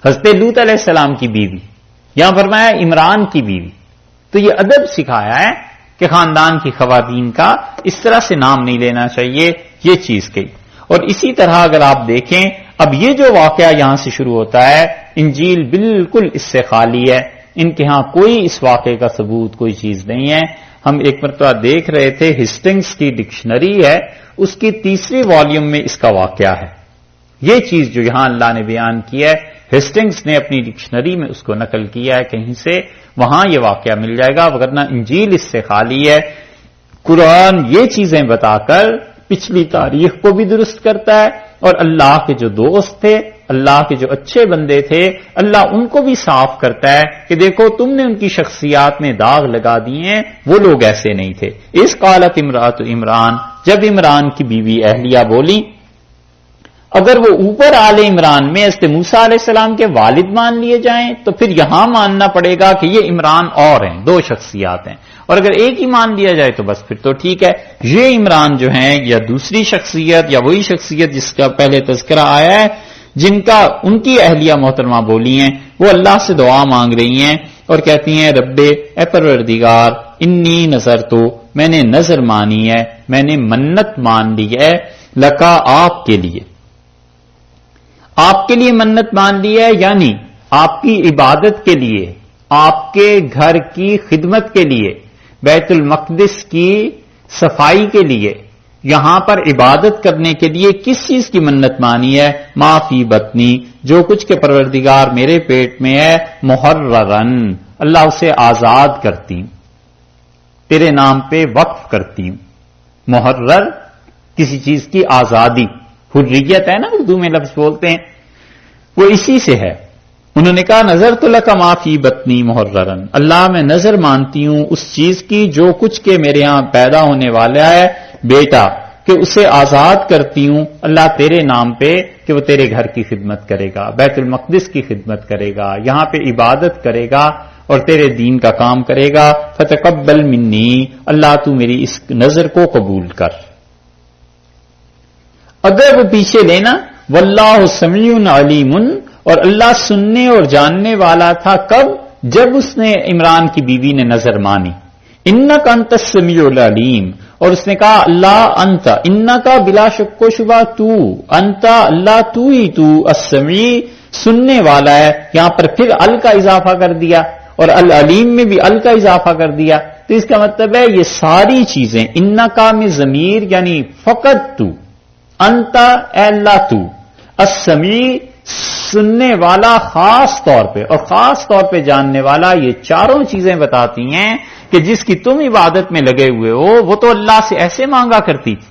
حضرت لوط علیہ السلام کی بیوی، یہاں فرمایا عمران کی بیوی. تو یہ ادب سکھایا ہے کہ خاندان کی خواتین کا اس طرح سے نام نہیں لینا چاہیے، یہ چیز کہی. اور اسی طرح اگر آپ دیکھیں اب یہ جو واقعہ یہاں سے شروع ہوتا ہے، انجیل بالکل اس سے خالی ہے. ان کے ہاں کوئی اس واقعے کا ثبوت کوئی چیز نہیں ہے. ہم ایک مرتبہ دیکھ رہے تھے ہسٹنگز کی ڈکشنری ہے، اس کی 3 والیوم میں اس کا واقعہ ہے. یہ چیز جو یہاں اللہ نے بیان کی ہے ہیسٹنگز نے اپنی ڈکشنری میں اس کو نقل کیا ہے کہیں سے، وہاں یہ واقعہ مل جائے گا، وگرنہ انجیل اس سے خالی ہے۔ قرآن یہ چیزیں بتا کر پچھلی تاریخ کو بھی درست کرتا ہے، اور اللہ کے جو دوست تھے، اللہ کے جو اچھے بندے تھے، اللہ ان کو بھی صاف کرتا ہے کہ دیکھو تم نے ان کی شخصیات میں داغ لگا دیے ہیں، وہ لوگ ایسے نہیں تھے۔ اس قالت امرأۃ عمران، جب عمران کی بیوی اہلیہ بولی، اگر وہ اوپر آل عمران میں حضرت موسیٰ علیہ السلام کے والد مان لیے جائیں تو پھر یہاں ماننا پڑے گا کہ یہ عمران اور ہیں، دو شخصیات ہیں، اور اگر ایک ہی مان لیا جائے تو بس پھر تو ٹھیک ہے۔ یہ عمران جو ہیں یا دوسری شخصیت یا وہی شخصیت جس کا پہلے تذکرہ آیا ہے، جن کا ان کی اہلیہ محترمہ بولی ہیں، وہ اللہ سے دعا مانگ رہی ہیں اور کہتی ہیں رب اے پروردگار انی نظر تو، میں نے نظر مانی ہے، میں نے منت مان لی ہے، لکا آپ کے لیے، آپ کے لیے منت مان لی ہے، یعنی آپ کی عبادت کے لیے، آپ کے گھر کی خدمت کے لیے، بیت المقدس کی صفائی کے لیے، یہاں پر عبادت کرنے کے لیے کس چیز کی منت مانی ہے؟ ما فی بطنی، جو کچھ کے پروردگار میرے پیٹ میں ہے، محررن، اللہ اسے آزاد کرتی ہوں، تیرے نام پہ وقف کرتی ہوں۔ محرر کسی چیز کی آزادی، حریت ہے نا اردو میں لفظ بولتے ہیں، وہ اسی سے ہے۔ انہوں نے کہا نظر تو لک ما فی بطنی محررن، اللہ میں نظر مانتی ہوں اس چیز کی جو کچھ کے میرے ہاں پیدا ہونے والا ہے بیٹا، کہ اسے آزاد کرتی ہوں اللہ تیرے نام پہ، کہ وہ تیرے گھر کی خدمت کرے گا، بیت المقدس کی خدمت کرے گا، یہاں پہ عبادت کرے گا اور تیرے دین کا کام کرے گا۔ فتقبل منی، اللہ تو میری اس نظر کو قبول کر۔ اگر وہ پیچھے لینا واللہ سمیع علیم، اور اللہ سننے اور جاننے والا تھا، کب؟ جب اس نے عمران کی بیوی نے نظر مانی، انک انت السمیع العلیم، اور اس نے کہا اللہ انت، انکا بلا شک و شبہ تو، انت اللہ تو ہی تو، السمیع سننے والا ہے، یہاں پر پھر ال کا اضافہ کر دیا، اور العلیم میں بھی ال کا اضافہ کر دیا، تو اس کا مطلب ہے یہ ساری چیزیں انکا میں ضمیر یعنی فقط تو، انت اے اللہ تو، السمیع سننے والا خاص طور پہ، اور خاص طور پہ جاننے والا، یہ چاروں چیزیں بتاتی ہیں کہ جس کی تم عبادت میں لگے ہوئے ہو وہ تو اللہ سے ایسے مانگا کرتی تھی،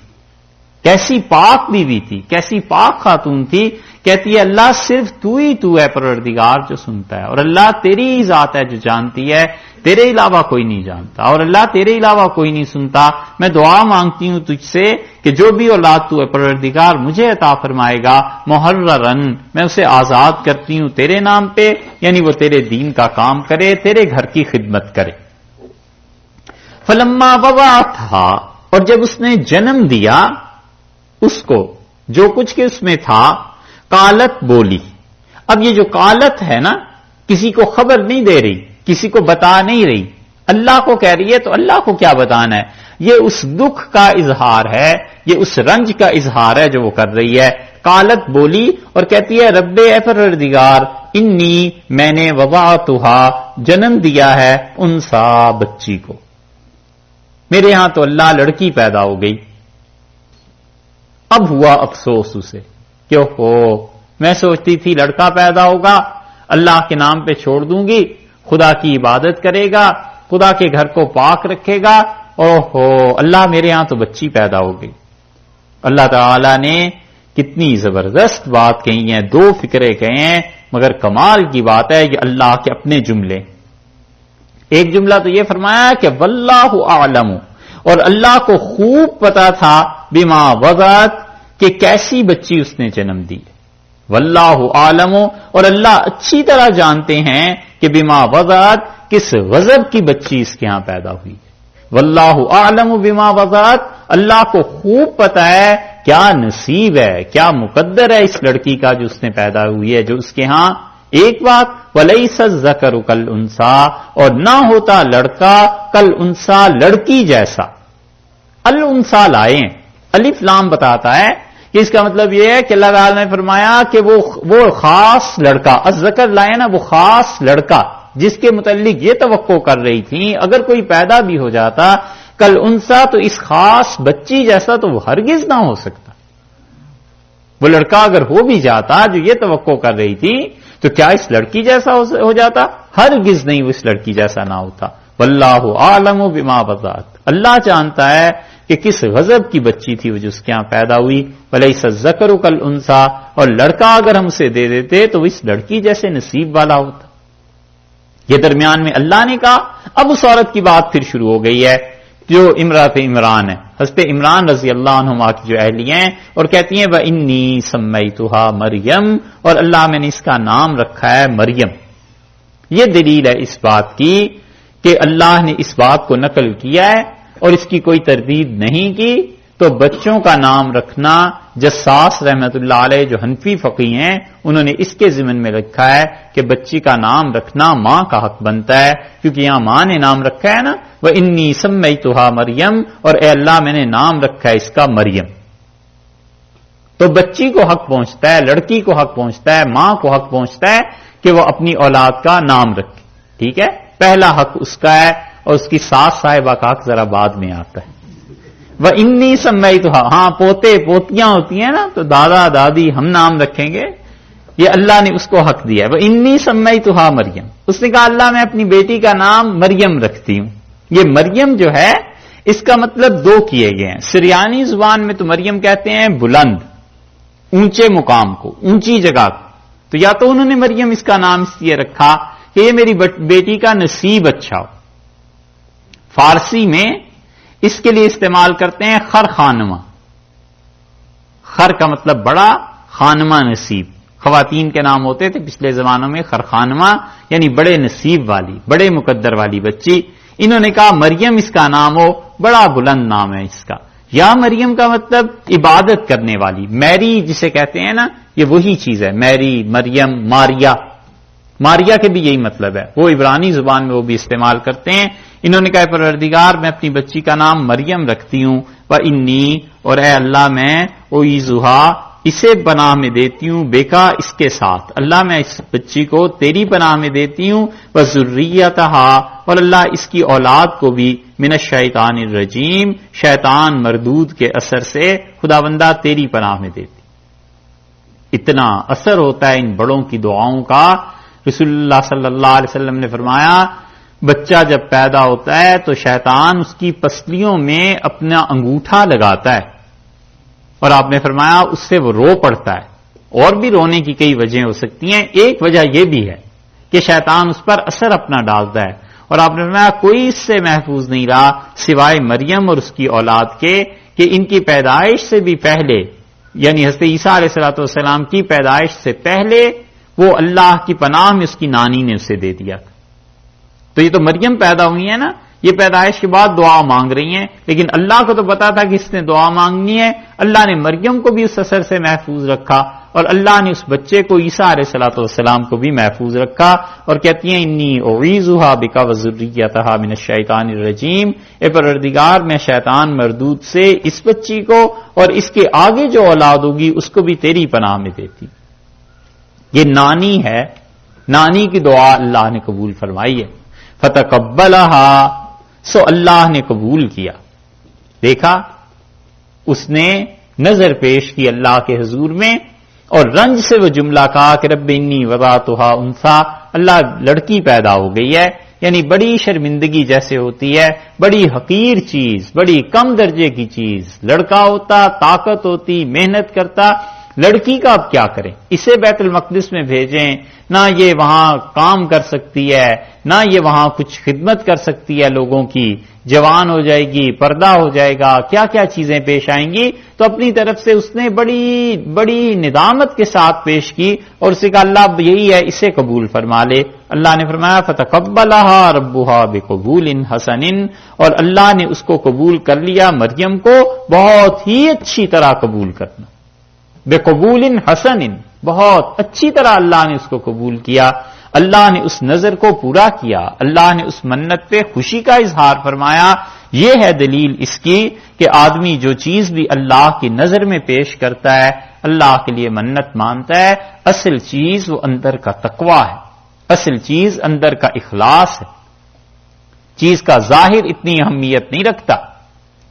کیسی پاک بیوی تھی، کیسی پاک خاتون تھی، کہتی ہے اللہ صرف تو ہی تو ہے پروردگار جو سنتا ہے، اور اللہ تیری ہی ذات ہے جو جانتی ہے، تیرے علاوہ کوئی نہیں جانتا، اور اللہ تیرے علاوہ کوئی نہیں سنتا۔ میں دعا مانگتی ہوں تجھ سے کہ جو بھی اولاد تو ہے پروردگار مجھے عطا فرمائے گا، محررن، میں اسے آزاد کرتی ہوں تیرے نام پہ، یعنی وہ تیرے دین کا کام کرے، تیرے گھر کی خدمت کرے۔ فلما وضعتھا، اور جب اس نے جنم دیا اس کو، جو کچھ کہ اس میں تھا، قالت بولی۔ اب یہ جو قالت ہے نا، کسی کو خبر نہیں دے رہی، کسی کو بتا نہیں رہی، اللہ کو کہہ رہی ہے، تو اللہ کو کیا بتانا ہے؟ یہ اس دکھ کا اظہار ہے، یہ اس رنج کا اظہار ہے جو وہ کر رہی ہے۔ قالت بولی اور کہتی ہے رب اے پروردگار، انی میں نے وضعتھا جنم دیا ہے، انسا بچی کو، میرے ہاں تو اللہ لڑکی پیدا ہو گئی۔ اب ہوا افسوس اسے کہ اوہو، میں سوچتی تھی لڑکا پیدا ہوگا، اللہ کے نام پہ چھوڑ دوں گی، خدا کی عبادت کرے گا، خدا کے گھر کو پاک رکھے گا، اوہو اللہ میرے ہاں تو بچی پیدا ہو گئی۔ اللہ تعالی نے کتنی زبردست بات کہی ہے، دو فکرے کہے ہیں، مگر کمال کی بات ہے یہ اللہ کے اپنے جملے۔ ایک جملہ تو یہ فرمایا کہ واللہ اعلم، اور اللہ کو خوب پتا تھا بما وضعت، کہ کیسی بچی اس نے جنم دی، واللہ عالم، اور اللہ اچھی طرح جانتے ہیں کہ بما وضعت کس غضب کی بچی اس کے ہاں پیدا ہوئی، واللہ عالم بما وضعت، اللہ کو خوب پتا ہے کیا نصیب ہے، کیا مقدر ہے اس لڑکی کا جو اس نے پیدا ہوئی ہے، جو اس کے ہاں۔ ایک بات وَلَيْسَ الذَّكَرُ كَالْأُنثَىٰ، اور نہ ہوتا لڑکا کالانثیٰ لڑکی جیسا۔ الانثیٰ لائیں، الف لام بتاتا ہے کہ اس کا مطلب یہ ہے کہ اللہ تعالی نے فرمایا کہ وہ خاص لڑکا، الذکر لائیں نا، وہ خاص لڑکا جس کے متعلق یہ توقع کر رہی تھی اگر کوئی پیدا بھی ہو جاتا کالانثیٰ، تو اس خاص بچی جیسا تو وہ ہرگز نہ ہو سکتا۔ وہ لڑکا اگر ہو بھی جاتا جو یہ توقع کر رہی تھی، تو کیا اس لڑکی جیسا ہو جاتا؟ ہرگز نہیں، وہ اس لڑکی جیسا نہ ہوتا. واللہ اعلم بما وضعت، اللہ جانتا ہے کہ کس غضب کی بچی تھی وہ جو اس کے یہاں پیدا ہوئی. ولیس الذکر کالانثی، اور لڑکا اگر ہم اسے دے دیتے تو وہ اس لڑکی جیسے نصیب والا ہوتا. یہ درمیان میں اللہ نے کہا. اب اس عورت کی بات پھر شروع ہو گئی ہے جو امرات عمران ہے، حضرت عمران رضی اللہ عنہما کی جو اہلیہ ہیں، اور کہتی ہیں وَإِنِّي سَمَّيْتُهَا مریم، اور اللہ میں نے اس کا نام رکھا ہے مریم. یہ دلیل ہے اس بات کی کہ اللہ نے اس بات کو نقل کیا ہے اور اس کی کوئی تردید نہیں کی. تو بچوں کا نام رکھنا جساس رحمت اللہ علیہ جو حنفی فقیہ ہیں انہوں نے اس کے ضمن میں رکھا ہے کہ بچی کا نام رکھنا ماں کا حق بنتا ہے، کیونکہ یہاں ماں نے نام رکھا ہے نا، وَإِنِّي سَمَّيْتُهَا مریم، اور اے اللہ میں نے نام رکھا ہے اس کا مریم. تو بچی کو حق پہنچتا ہے، لڑکی کو حق پہنچتا ہے، ماں کو حق پہنچتا ہے کہ وہ اپنی اولاد کا نام رکھے. ٹھیک ہے، پہلا حق اس کا ہے، اور اس کی ساس صاحبہ کا حق ذرا بعد میں آتا ہے. وَإِنِّي سَمَّيْتُهَا، ہاں پوتے پوتیاں ہوتی ہیں نا تو دادا دادی ہم نام رکھیں گے، یہ اللہ نے اس کو حق دیا ہے. وَإِنِّي سَمَّيْتُهَا مریم، اس نے کہا اللہ میں اپنی بیٹی کا نام مریم رکھتی ہوں. یہ مریم جو ہے اس کا مطلب دو کیے گئے ہیں. سریانی زبان میں تو مریم کہتے ہیں بلند، اونچے مقام کو، اونچی جگہ کو. تو یا تو انہوں نے مریم اس کا نام اس لیے رکھا کہ یہ میری بیٹی کا نصیب اچھا ہو. فارسی میں اس کے لیے استعمال کرتے ہیں خر خانمہ. خر کا مطلب بڑا، خانمہ نصیب. خواتین کے نام ہوتے تھے پچھلے زمانوں میں خر خانمہ، یعنی بڑے نصیب والی، بڑے مقدر والی بچی. انہوں نے کہا مریم اس کا نام ہو، بڑا بلند نام ہے اس کا. یا مریم کا مطلب عبادت کرنے والی. میری جسے کہتے ہیں نا، یہ وہی چیز ہے. میری، مریم، ماریا. ماریا کے بھی یہی مطلب ہے، وہ عبرانی زبان میں وہ بھی استعمال کرتے ہیں. انہوں نے کہا پروردگار میں اپنی بچی کا نام مریم رکھتی ہوں. وَإِنِّي، اور اے اللہ میں اُعِیذُہا، اسے پناہ میں دیتی ہوں، بیکا اس کے ساتھ. اللہ میں اس بچی کو تیری پناہ میں دیتی ہوں. وَذُرِّيَّتَہا، اور اللہ اس کی اولاد کو بھی من الشیطان الرجیم، شیطان مردود کے اثر سے خداوندہ تیری پناہ میں دیتی. اتنا اثر ہوتا ہے ان بڑوں کی دعاؤں کا. رسول اللہ صلی اللہ علیہ وسلم نے فرمایا بچہ جب پیدا ہوتا ہے تو شیطان اس کی پسلیوں میں اپنا انگوٹھا لگاتا ہے، اور آپ نے فرمایا اس سے وہ رو پڑتا ہے. اور بھی رونے کی کئی وجہیں ہو سکتی ہیں. ایک وجہ یہ بھی ہے کہ شیطان اس پر اثر اپنا ڈالتا ہے. اور آپ نے فرمایا کوئی اس سے محفوظ نہیں رہا سوائے مریم اور اس کی اولاد کے، کہ ان کی پیدائش سے بھی پہلے، یعنی حضرت عیسیٰ علیہ الصلوۃ والسلام کی پیدائش سے پہلے وہ اللہ کی پناہ میں اس کی نانی نے اسے دے دیا تھا. تو یہ تو مریم پیدا ہوئی ہے نا، یہ پیدائش کے بعد دعا مانگ رہی ہیں، لیکن اللہ کو تو پتا تھا کہ اس نے دعا مانگنی ہے. اللہ نے مریم کو بھی اس اثر سے محفوظ رکھا، اور اللہ نے اس بچے کو عیسیٰ علیہ الصلوۃ والسلام کو بھی محفوظ رکھا. اور کہتی ہیں انی اعیذھا بک وذریتھا من الشیطان الرجیم، اے پروردگار میں شیطان مردود سے اس بچی کو اور اس کے آگے جو اولاد ہوگی اس کو بھی تیری پناہ میں دیتی. یہ نانی ہے، نانی کی دعا اللہ نے قبول فرمائی ہے. فتقبلھا، سو اللہ نے قبول کیا. دیکھا اس نے نظر پیش کی اللہ کے حضور میں، اور رنج سے وہ جملہ کہا کہ رب انی وضعتھا انثی، اللہ لڑکی پیدا ہو گئی ہے. یعنی بڑی شرمندگی جیسے ہوتی ہے، بڑی حقیر چیز، بڑی کم درجے کی چیز. لڑکا ہوتا، طاقت ہوتی، محنت کرتا، لڑکی کا اب کیا کریں؟ اسے بیت المقدس میں بھیجیں، نہ یہ وہاں کام کر سکتی ہے، نہ یہ وہاں کچھ خدمت کر سکتی ہے لوگوں کی. جوان ہو جائے گی، پردہ ہو جائے گا، کیا کیا چیزیں پیش آئیں گی. تو اپنی طرف سے اس نے بڑی بڑی ندامت کے ساتھ پیش کی، اور اسے کہا اللہ یہی ہے، اسے قبول فرما لے. اللہ نے فرمایا فتقبلھا ربھا بقبول حسن، اور اللہ نے اس کو قبول کر لیا، مریم کو بہت ہی اچھی طرح قبول کرنا. بقبول حسن، بہت اچھی طرح اللہ نے اس کو قبول کیا. اللہ نے اس نظر کو پورا کیا، اللہ نے اس منت پہ خوشی کا اظہار فرمایا. یہ ہے دلیل اس کی کہ آدمی جو چیز بھی اللہ کی نظر میں پیش کرتا ہے، اللہ کے لیے منت مانتا ہے، اصل چیز وہ اندر کا تقویٰ ہے، اصل چیز اندر کا اخلاص ہے. چیز کا ظاہر اتنی اہمیت نہیں رکھتا.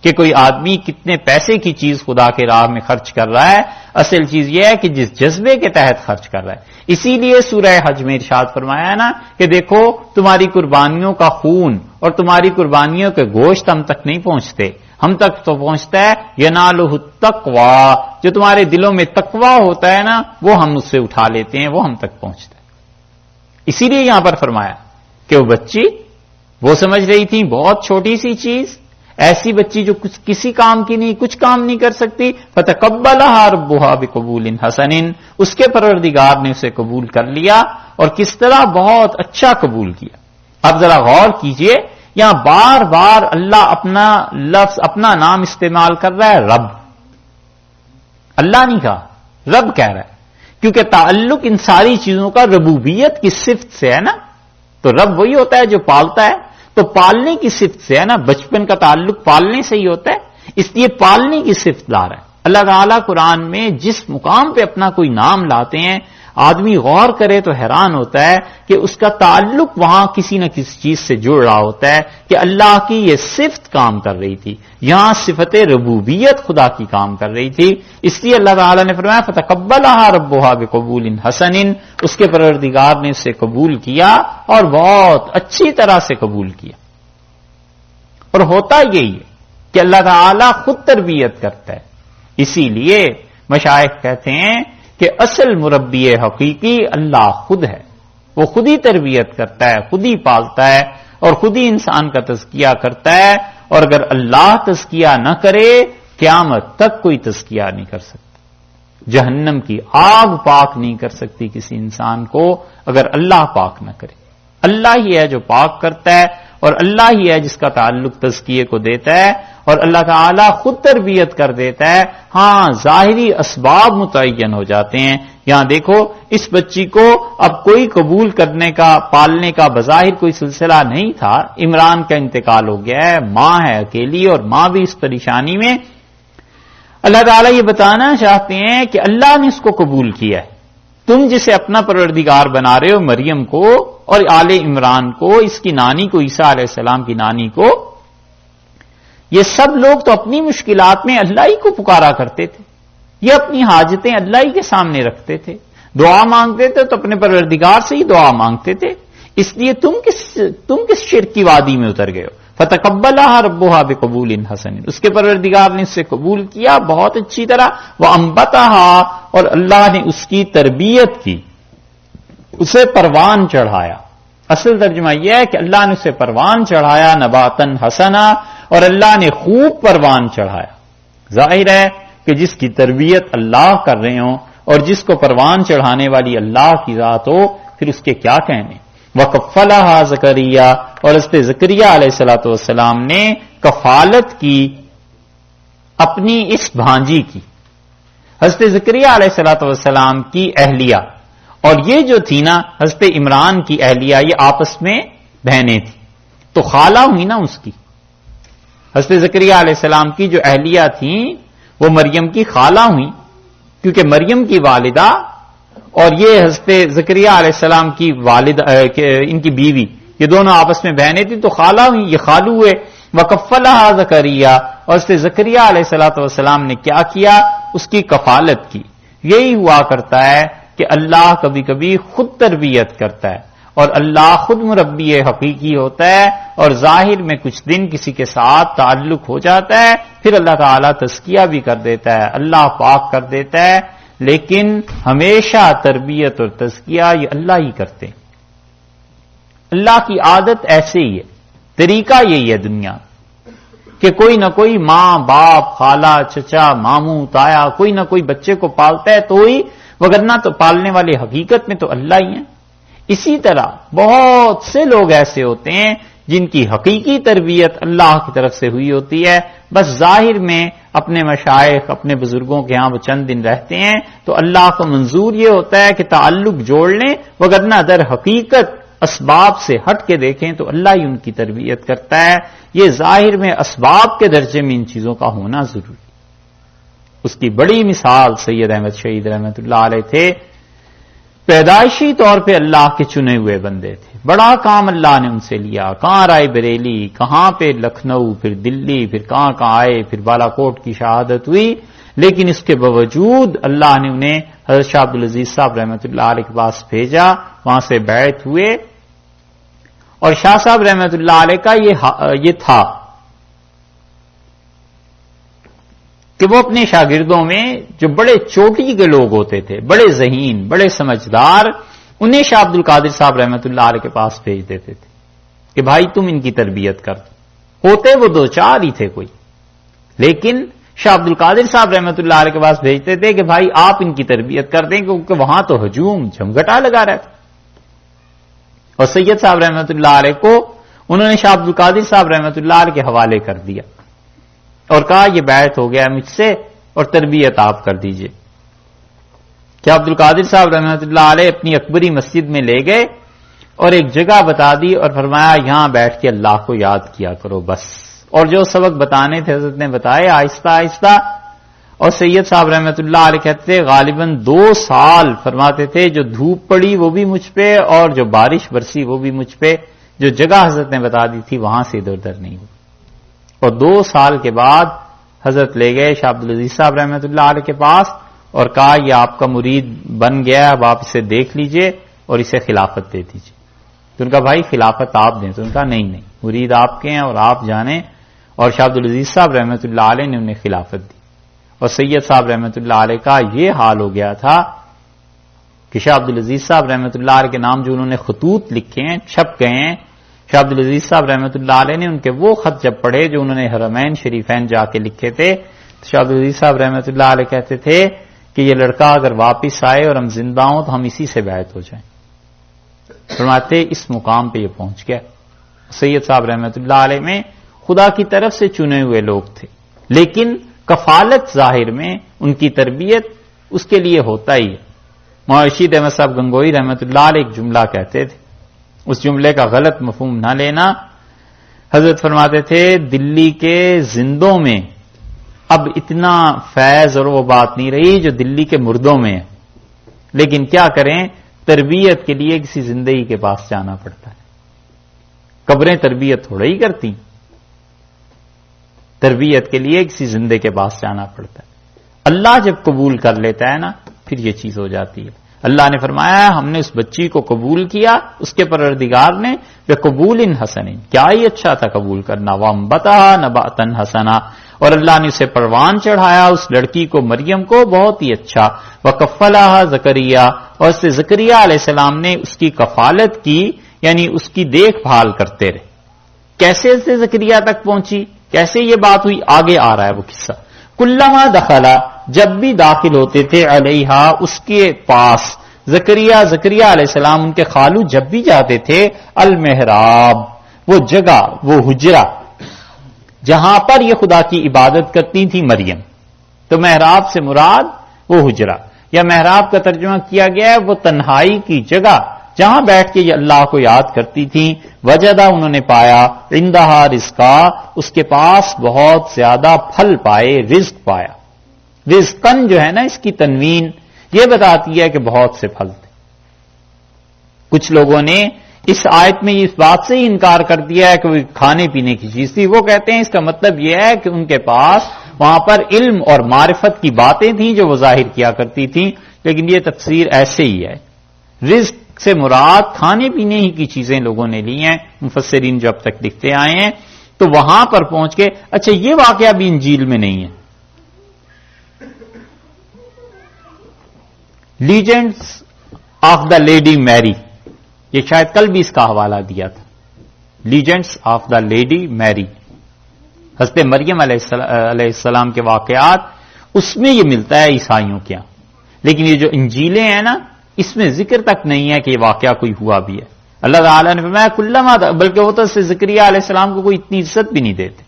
کہ کوئی آدمی کتنے پیسے کی چیز خدا کے راہ میں خرچ کر رہا ہے، اصل چیز یہ ہے کہ جس جذبے کے تحت خرچ کر رہا ہے. اسی لیے سورہ حج میں ارشاد فرمایا ہے نا کہ دیکھو تمہاری قربانیوں کا خون اور تمہاری قربانیوں کے گوشت ہم تک نہیں پہنچتے، ہم تک تو پہنچتا ہے ینالہ التقوی، جو تمہارے دلوں میں تقوی ہوتا ہے نا وہ ہم اس سے اٹھا لیتے ہیں، وہ ہم تک پہنچتا ہے. اسی لیے یہاں پر فرمایا کہ وہ بچی وہ سمجھ رہی تھی بہت چھوٹی سی چیز، ایسی بچی جو کسی کام کی نہیں، کچھ کام نہیں کر سکتی، فتقبلھا ربھا بقبول حسن، اس کے پروردگار نے اسے قبول کر لیا، اور کس طرح بہت اچھا قبول کیا. اب ذرا غور کیجئے، یہاں بار بار اللہ اپنا لفظ، اپنا نام استعمال کر رہا ہے رب، اللہ نہیں کہا، رب کہہ رہا ہے، کیونکہ تعلق ان ساری چیزوں کا ربوبیت کی صفت سے ہے نا. تو رب وہی ہوتا ہے جو پالتا ہے، تو پالنے کی صفت سے ہے نا، بچپن کا تعلق پالنے سے ہی ہوتا ہے، اس لیے پالنے کی صفت لا رہا ہے. اللہ تعالیٰ قرآن میں جس مقام پہ اپنا کوئی نام لاتے ہیں، آدمی غور کرے تو حیران ہوتا ہے کہ اس کا تعلق وہاں کسی نہ کسی چیز سے جڑ رہا ہوتا ہے کہ اللہ کی یہ صفت کام کر رہی تھی، یہاں صفت ربوبیت خدا کی کام کر رہی تھی. اس لیے اللہ تعالیٰ نے فرمایا فتقبلھا ربھا بقبول حسن، اس کے پروردگار نے اسے قبول کیا اور بہت اچھی طرح سے قبول کیا. اور ہوتا یہی ہے کہ اللہ تعالیٰ خود تربیت کرتا ہے. اسی لیے مشائخ کہتے ہیں کہ اصل مربی حقیقی اللہ خود ہے، وہ خود ہی تربیت کرتا ہے، خود ہی پالتا ہے اور خود ہی انسان کا تزکیہ کرتا ہے. اور اگر اللہ تزکیہ نہ کرے قیامت تک کوئی تزکیہ نہیں کر سکتا. جہنم کی آگ پاک نہیں کر سکتی کسی انسان کو اگر اللہ پاک نہ کرے. اللہ ہی ہے جو پاک کرتا ہے اور اللہ ہی ہے جس کا تعلق تزکیے کو دیتا ہے، اور اللہ تعالیٰ خود تربیت کر دیتا ہے. ہاں ظاہری اسباب متعین ہو جاتے ہیں. یہاں دیکھو اس بچی کو اب کوئی قبول کرنے کا، پالنے کا بظاہر کوئی سلسلہ نہیں تھا. عمران کا انتقال ہو گیا ہے، ماں ہے اکیلی اور ماں بھی اس پریشانی میں. اللہ تعالیٰ یہ بتانا چاہتے ہیں کہ اللہ نے اس کو قبول کیا ہے. تم جسے اپنا پروردگار بنا رہے ہو، مریم کو اور آل عمران کو، اس کی نانی کو، عیسیٰ علیہ السلام کی نانی کو، یہ سب لوگ تو اپنی مشکلات میں اللہ ہی کو پکارا کرتے تھے. یہ اپنی حاجتیں اللہ ہی کے سامنے رکھتے تھے، دعا مانگتے تھے تو اپنے پروردگار سے ہی دعا مانگتے تھے. اس لیے تم کس شرک کی وادی میں اتر گئے ہو؟ فتقبلھا ربھا بقبول حسن، اس کے پروردگار نے اس سے قبول کیا بہت اچھی طرح. وانبتھا، اور اللہ نے اس کی تربیت کی، اسے پروان چڑھایا. اصل ترجمہ یہ ہے کہ اللہ نے اسے پروان چڑھایا، نباتن حسنا، اور اللہ نے خوب پروان چڑھایا. ظاہر ہے کہ جس کی تربیت اللہ کر رہے ہوں اور جس کو پروان چڑھانے والی اللہ کی ذات ہو، پھر اس کے کیا کہنے. وکفلھا زکریا، اور حضرت زکریا علیہ الصلوۃ والسلام نے کفالت کی اپنی اس بھانجی کی، حضرت زکریا علیہ الصلوۃ والسلام کی اہلیہ، اور یہ جو تھی نا حضرت عمران کی اہلیہ، یہ آپس میں بہنیں تھیں، تو خالہ ہوئی نا اس کی. حضرت زکریا علیہ السلام کی جو اہلیہ تھیں وہ مریم کی خالہ ہوئی، کیونکہ مریم کی والدہ اور یہ حضرت زکریا علیہ السلام کی والدہ، ان کی بیوی، یہ دونوں آپس میں بہنیں تھیں تو خالہ ہوئی، یہ خالو ہوئے. وکفلھا زکریا، اور حضرت زکریا علیہ الصلوۃ والسلام نے کیا کیا؟ اس کی کفالت کی. یہی ہوا کرتا ہے کہ اللہ کبھی کبھی خود تربیت کرتا ہے اور اللہ خود مربی حقیقی ہوتا ہے، اور ظاہر میں کچھ دن کسی کے ساتھ تعلق ہو جاتا ہے، پھر اللہ تعالیٰ تزکیہ بھی کر دیتا ہے، اللہ پاک کر دیتا ہے. لیکن ہمیشہ تربیت اور تزکیہ یہ اللہ ہی کرتے ہیں. اللہ کی عادت ایسے ہی ہے، طریقہ یہی ہے دنیا کہ کوئی نہ کوئی ماں باپ خالہ چچا ماموں تایا کوئی نہ کوئی بچے کو پالتا ہے تو ہی، وگرنہ تو پالنے والے حقیقت میں تو اللہ ہی ہیں. اسی طرح بہت سے لوگ ایسے ہوتے ہیں جن کی حقیقی تربیت اللہ کی طرف سے ہوئی ہوتی ہے، بس ظاہر میں اپنے مشائخ اپنے بزرگوں کے ہاں وہ چند دن رہتے ہیں تو اللہ کو منظور یہ ہوتا ہے کہ تعلق جوڑ لیں، وگرنہ در حقیقت اسباب سے ہٹ کے دیکھیں تو اللہ ہی ان کی تربیت کرتا ہے. یہ ظاہر میں اسباب کے درجے میں ان چیزوں کا ہونا ضروری. اس کی بڑی مثال سید احمد شہید رحمۃ اللہ علیہ تھے. پیدائشی طور پہ اللہ کے چنے ہوئے بندے تھے، بڑا کام اللہ نے ان سے لیا، کہاں رائے بریلی، کہاں پہ لکھنؤ، پھر دلی، پھر کہاں آئے، پھر بالا کوٹ کی شہادت ہوئی، لیکن اس کے باوجود اللہ نے انہیں حضرت شاہ عبدالعزیز صاحب رحمۃ اللہ علیہ کے پاس بھیجا، وہاں سے بیعت ہوئے، اور شاہ صاحب رحمۃ اللہ علیہ کا یہ تھا کہ وہ اپنے شاگردوں میں جو بڑے چوٹی کے لوگ ہوتے تھے، بڑے ذہین، بڑے سمجھدار، انہیں شاہ عبد القادر صاحب رحمۃ اللہ علیہ کے پاس بھیج دیتے تھے کہ بھائی تم ان کی تربیت کر دو۔ ہوتے وہ دو چار ہی تھے کوئی، لیکن شاہ عبد القادر صاحب رحمۃ اللہ علیہ کے پاس بھیجتے تھے کہ بھائی آپ ان کی تربیت کر دیں، کیونکہ وہاں تو ہجوم جھمگٹا لگا رہتا۔ اور سید صاحب رحمۃ اللہ علیہ کو انہوں نے شاہ عبد القادر صاحب رحمۃ اللہ علیہ کے حوالے کر دیا اور کہا یہ بیعت ہو گیا مجھ سے اور تربیت آپ کر دیجئے۔ کیا عبد القادر صاحب رحمۃ اللہ علیہ اپنی اکبری مسجد میں لے گئے اور ایک جگہ بتا دی اور فرمایا یہاں بیٹھ کے اللہ کو یاد کیا کرو بس، اور جو سبق بتانے تھے حضرت نے بتائے آہستہ آہستہ۔ اور سید صاحب رحمۃ اللہ علیہ کہتے تھے غالباً 2 سال فرماتے تھے جو دھوپ پڑی وہ بھی مجھ پہ اور جو بارش برسی وہ بھی مجھ پہ، جو جگہ حضرت نے بتا دی تھی وہاں سے ادھر ادھر نہیں ہوئی۔ اور 2 سال کے بعد حضرت لے گئے شاہ عبدالعزیز صاحب رحمۃ اللہ علیہ کے پاس اور کہا یہ آپ کا مرید بن گیا، اب آپ اسے دیکھ لیجئے اور اسے خلافت دے دیجئے۔ تو ان کا بھائی خلافت آپ دیں، تو ان کا نہیں مرید آپ کے ہیں اور آپ جانیں، اور شاہ عبدالعزیز صاحب رحمۃ اللہ علیہ نے انہیں خلافت دی۔ اور سید صاحب رحمۃ اللہ علیہ کا یہ حال ہو گیا تھا کہ شاہ عبدالعزیز صاحب رحمۃ اللہ علیہ کے نام جو انہوں نے خطوط لکھے ہیں چھپ گئے ہیں، شاہ عبدالعزیز صاحب رحمۃ اللہ علیہ نے ان کے وہ خط جب پڑھے جو انہوں نے حرمین شریفین جا کے لکھے تھے، تو شاہ عبدالعزیز صاحب رحمۃ اللہ علیہ کہتے تھے کہ یہ لڑکا اگر واپس آئے اور ہم زندہ ہوں تو ہم اسی سے بیعت ہو جائیں۔ فرماتے اس مقام پہ یہ پہنچ گیا۔ سید صاحب رحمۃ اللہ علیہ میں خدا کی طرف سے چنے ہوئے لوگ تھے، لیکن کفالت ظاہر میں ان کی تربیت اس کے لیے ہوتا ہی ہے۔ مولانا رشید احمد صاحب گنگوئی رحمۃ اللہ علیہ ایک جملہ کہتے تھے، اس جملے کا غلط مفہوم نہ لینا۔ حضرت فرماتے تھے دلی کے زندوں میں اب اتنا فیض اور وہ بات نہیں رہی جو دلی کے مردوں میں ہے، لیکن کیا کریں تربیت کے لیے کسی زندگی کے پاس جانا پڑتا ہے۔ قبریں تربیت تھوڑا ہی کرتی، تربیت کے لیے کسی زندے کے پاس جانا پڑتا ہے۔ اللہ جب قبول کر لیتا ہے نا پھر یہ چیز ہو جاتی ہے۔ اللہ نے فرمایا ہم نے اس بچی کو قبول کیا، اس کے پروردگار نے بقبول حسن، کیا ہی اچھا تھا قبول کرنا، وانبتھا نباتا حسنا، اور اللہ نے اسے پروان چڑھایا اس لڑکی کو مریم کو بہت ہی اچھا، وکفلھا زکریا، اور اس سے زکریا علیہ السلام نے اس کی کفالت کی، یعنی اس کی دیکھ بھال کرتے رہے۔ کیسے سے زکریا تک پہنچی، کیسے یہ بات ہوئی، آگے آ رہا ہے وہ قصہ۔ کلما دخلا، جب بھی داخل ہوتے تھے علیہا اس کے پاس، زکریا علیہ السلام ان کے خالو جب بھی جاتے تھے، المحراب وہ جگہ وہ حجرہ جہاں پر یہ خدا کی عبادت کرتی تھی مریم، تو محراب سے مراد وہ حجرہ، یا محراب کا ترجمہ کیا گیا ہے وہ تنہائی کی جگہ جہاں بیٹھ کے یہ اللہ کو یاد کرتی تھیں۔ وجدہ انہوں نے پایا، عندہا رزقا اس کے پاس بہت زیادہ پھل پائے، رزق پایا۔ رزقن جو ہے نا اس کی تنوین یہ بتاتی ہے کہ بہت سے پھل تھے۔ کچھ لوگوں نے اس آیت میں اس بات سے ہی انکار کر دیا ہے کہ وہ کھانے پینے کی چیز تھی، وہ کہتے ہیں اس کا مطلب یہ ہے کہ ان کے پاس وہاں پر علم اور معرفت کی باتیں تھیں جو وہ ظاہر کیا کرتی تھیں، لیکن یہ تفسیر ایسے ہی ہے۔ رزق سے مراد کھانے پینے ہی کی چیزیں لوگوں نے لی ہیں، مفسرین جو اب تک لکھتے آئے ہیں، تو وہاں پر پہنچ کے اچھا یہ واقعہ بھی انجیل میں نہیں ہے۔ لیجنڈز آف دا لیڈی میری، یہ شاید کل بھی اس کا حوالہ دیا تھا، لیجنڈز آف دا لیڈی میری، حضرت مریم علیہ السلام کے واقعات، اس میں یہ ملتا ہے عیسائیوں کے ہاں، لیکن یہ جو انجیلیں ہیں نا اس میں ذکر تک نہیں ہے کہ یہ واقعہ کوئی ہوا بھی ہے۔ اللہ تعالیٰ نے فرمایا کلما، بلکہ وہ تو زکریا علیہ السلام کو کوئی اتنی عزت بھی نہیں دیتے۔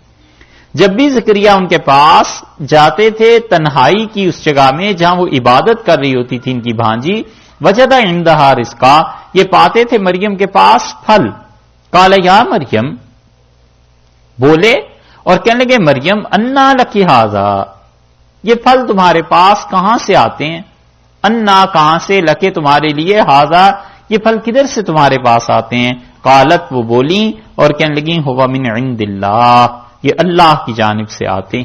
جب بھی زکریا ان کے پاس جاتے تھے تنہائی کی اس جگہ میں جہاں وہ عبادت کر رہی ہوتی تھی ان کی بھانجی، وجدہ عندہا رزقا، یہ پاتے تھے مریم کے پاس پھل۔ قال یا مریم، بولے اور کہنے لگے مریم انا لکی ھذا، یہ پھل تمہارے پاس کہاں سے آتے ہیں؟ انا کہاں سے، لکے تمہارے لیے، ہاذا یہ پھل کدھر سے تمہارے پاس آتے ہیں؟ قالت وہ بولی اور کہنے لگی ہوا من عند اللہ، یہ اللہ کی جانب سے آتے،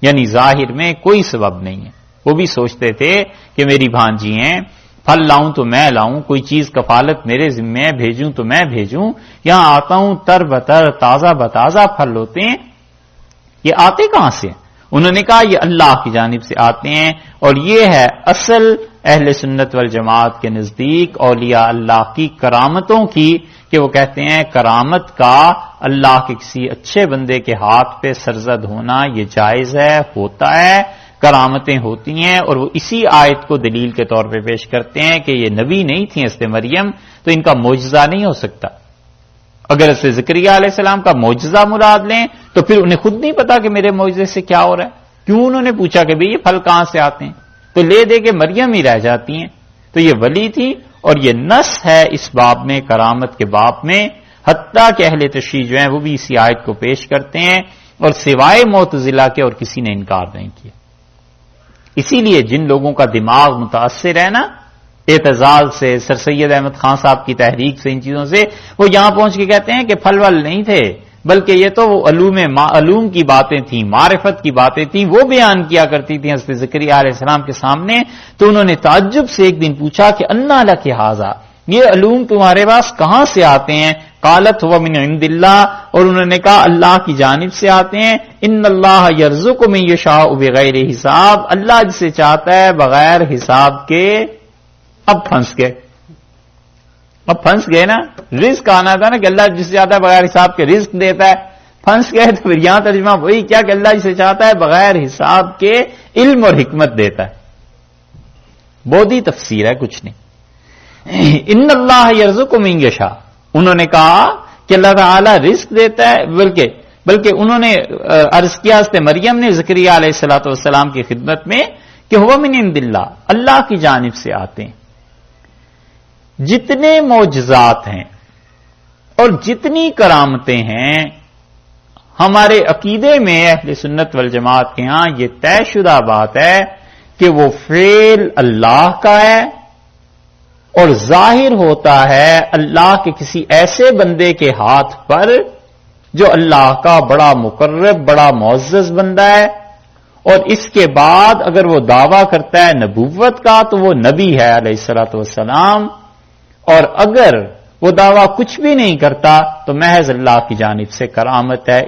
یعنی ظاہر میں کوئی سبب نہیں ہے۔ وہ بھی سوچتے تھے کہ میری بھانجی ہیں، پھل لاؤں تو میں لاؤں، کوئی چیز کفالت میرے ذمہ ہے، بھیجوں تو میں بھیجوں، یہاں آتا ہوں تر بتر تازہ بتازہ پھل ہوتے ہیں، یہ آتے کہاں سے؟ انہوں نے کہا یہ اللہ کی جانب سے آتے ہیں، اور یہ ہے اصل اہل سنت والجماعت کے نزدیک اولیاء اللہ کی کرامتوں کی، کہ وہ کہتے ہیں کرامت کا اللہ کے کسی اچھے بندے کے ہاتھ پہ سرزد ہونا یہ جائز ہے، ہوتا ہے، کرامتیں ہوتی ہیں، اور وہ اسی آیت کو دلیل کے طور پہ پیش کرتے ہیں کہ یہ نبی نہیں تھی حضرت مریم، تو ان کا معجزہ نہیں ہو سکتا۔ اگر حضرت زکریا علیہ السلام کا معجزہ مراد لیں تو پھر انہیں خود نہیں پتا کہ میرے معجزے سے کیا ہو رہا ہے، کیوں انہوں نے پوچھا کہ بھئی یہ پھل کہاں سے آتے ہیں؟ تو لے دے کے مریم ہی رہ جاتی ہیں۔ تو یہ ولی تھی، اور یہ نص ہے اس باب میں، کرامت کے باب میں، حتیٰ کہ اہل تشریع جو ہیں وہ بھی اسی آیت کو پیش کرتے ہیں، اور سوائے معتزلہ کے اور کسی نے انکار نہیں کیا۔ اسی لیے جن لوگوں کا دماغ متاثر ہے نا اعتزال سے، سر سید احمد خان صاحب کی تحریک سے، ان چیزوں سے، وہ یہاں پہنچ کے کہتے ہیں کہ پھل ول نہیں تھے، بلکہ یہ تو وہ علوم کی باتیں تھیں، معرفت کی باتیں تھیں، وہ بیان کیا کرتی تھیں حضرت زکریا علیہ السلام کے سامنے۔ تو انہوں نے تعجب سے ایک دن پوچھا کہ انا لک ھذا، یہ علوم تمہارے پاس کہاں سے آتے ہیں؟ قالت هو من عند اللہ، اور انہوں نے کہا اللہ کی جانب سے آتے ہیں۔ ان اللہ یرزق من یشاء بغیر حساب، اللہ جسے چاہتا ہے بغیر حساب کے۔ اب پھنس گئے نا، رزق آنا تھا نا کہ اللہ جسے چاہتا ہے بغیر حساب کے رزق دیتا ہے، پھنس گئے تو پھر یہاں ترجمہ وہی کیا کہ اللہ جسے چاہتا ہے بغیر حساب کے علم اور حکمت دیتا ہے۔ بہت ہی تفسیر ہے، کچھ نہیں۔ ان اللہ یرزق من یشاء، انہوں نے کہا کہ اللہ تعالیٰ رزق دیتا ہے، بلکہ انہوں نے عرض کیا حضرت مریم نے زکریا علیہ السلام کی خدمت میں کہ ہوا من عند اللہ، اللہ کی جانب سے آتے ہیں۔ جتنے معجزات ہیں اور جتنی کرامتیں ہیں، ہمارے عقیدے میں اہل سنت والجماعت کے ہاں یہ طے شدہ بات ہے کہ وہ فعل اللہ کا ہے، اور ظاہر ہوتا ہے اللہ کے کسی ایسے بندے کے ہاتھ پر جو اللہ کا بڑا مقرب، بڑا معزز بندہ ہے، اور اس کے بعد اگر وہ دعویٰ کرتا ہے نبوت کا تو وہ نبی ہے علیہ الصلوۃ والسلام، اور اگر وہ دعویٰ کچھ بھی نہیں کرتا تو محض اللہ کی جانب سے کرامت ہے۔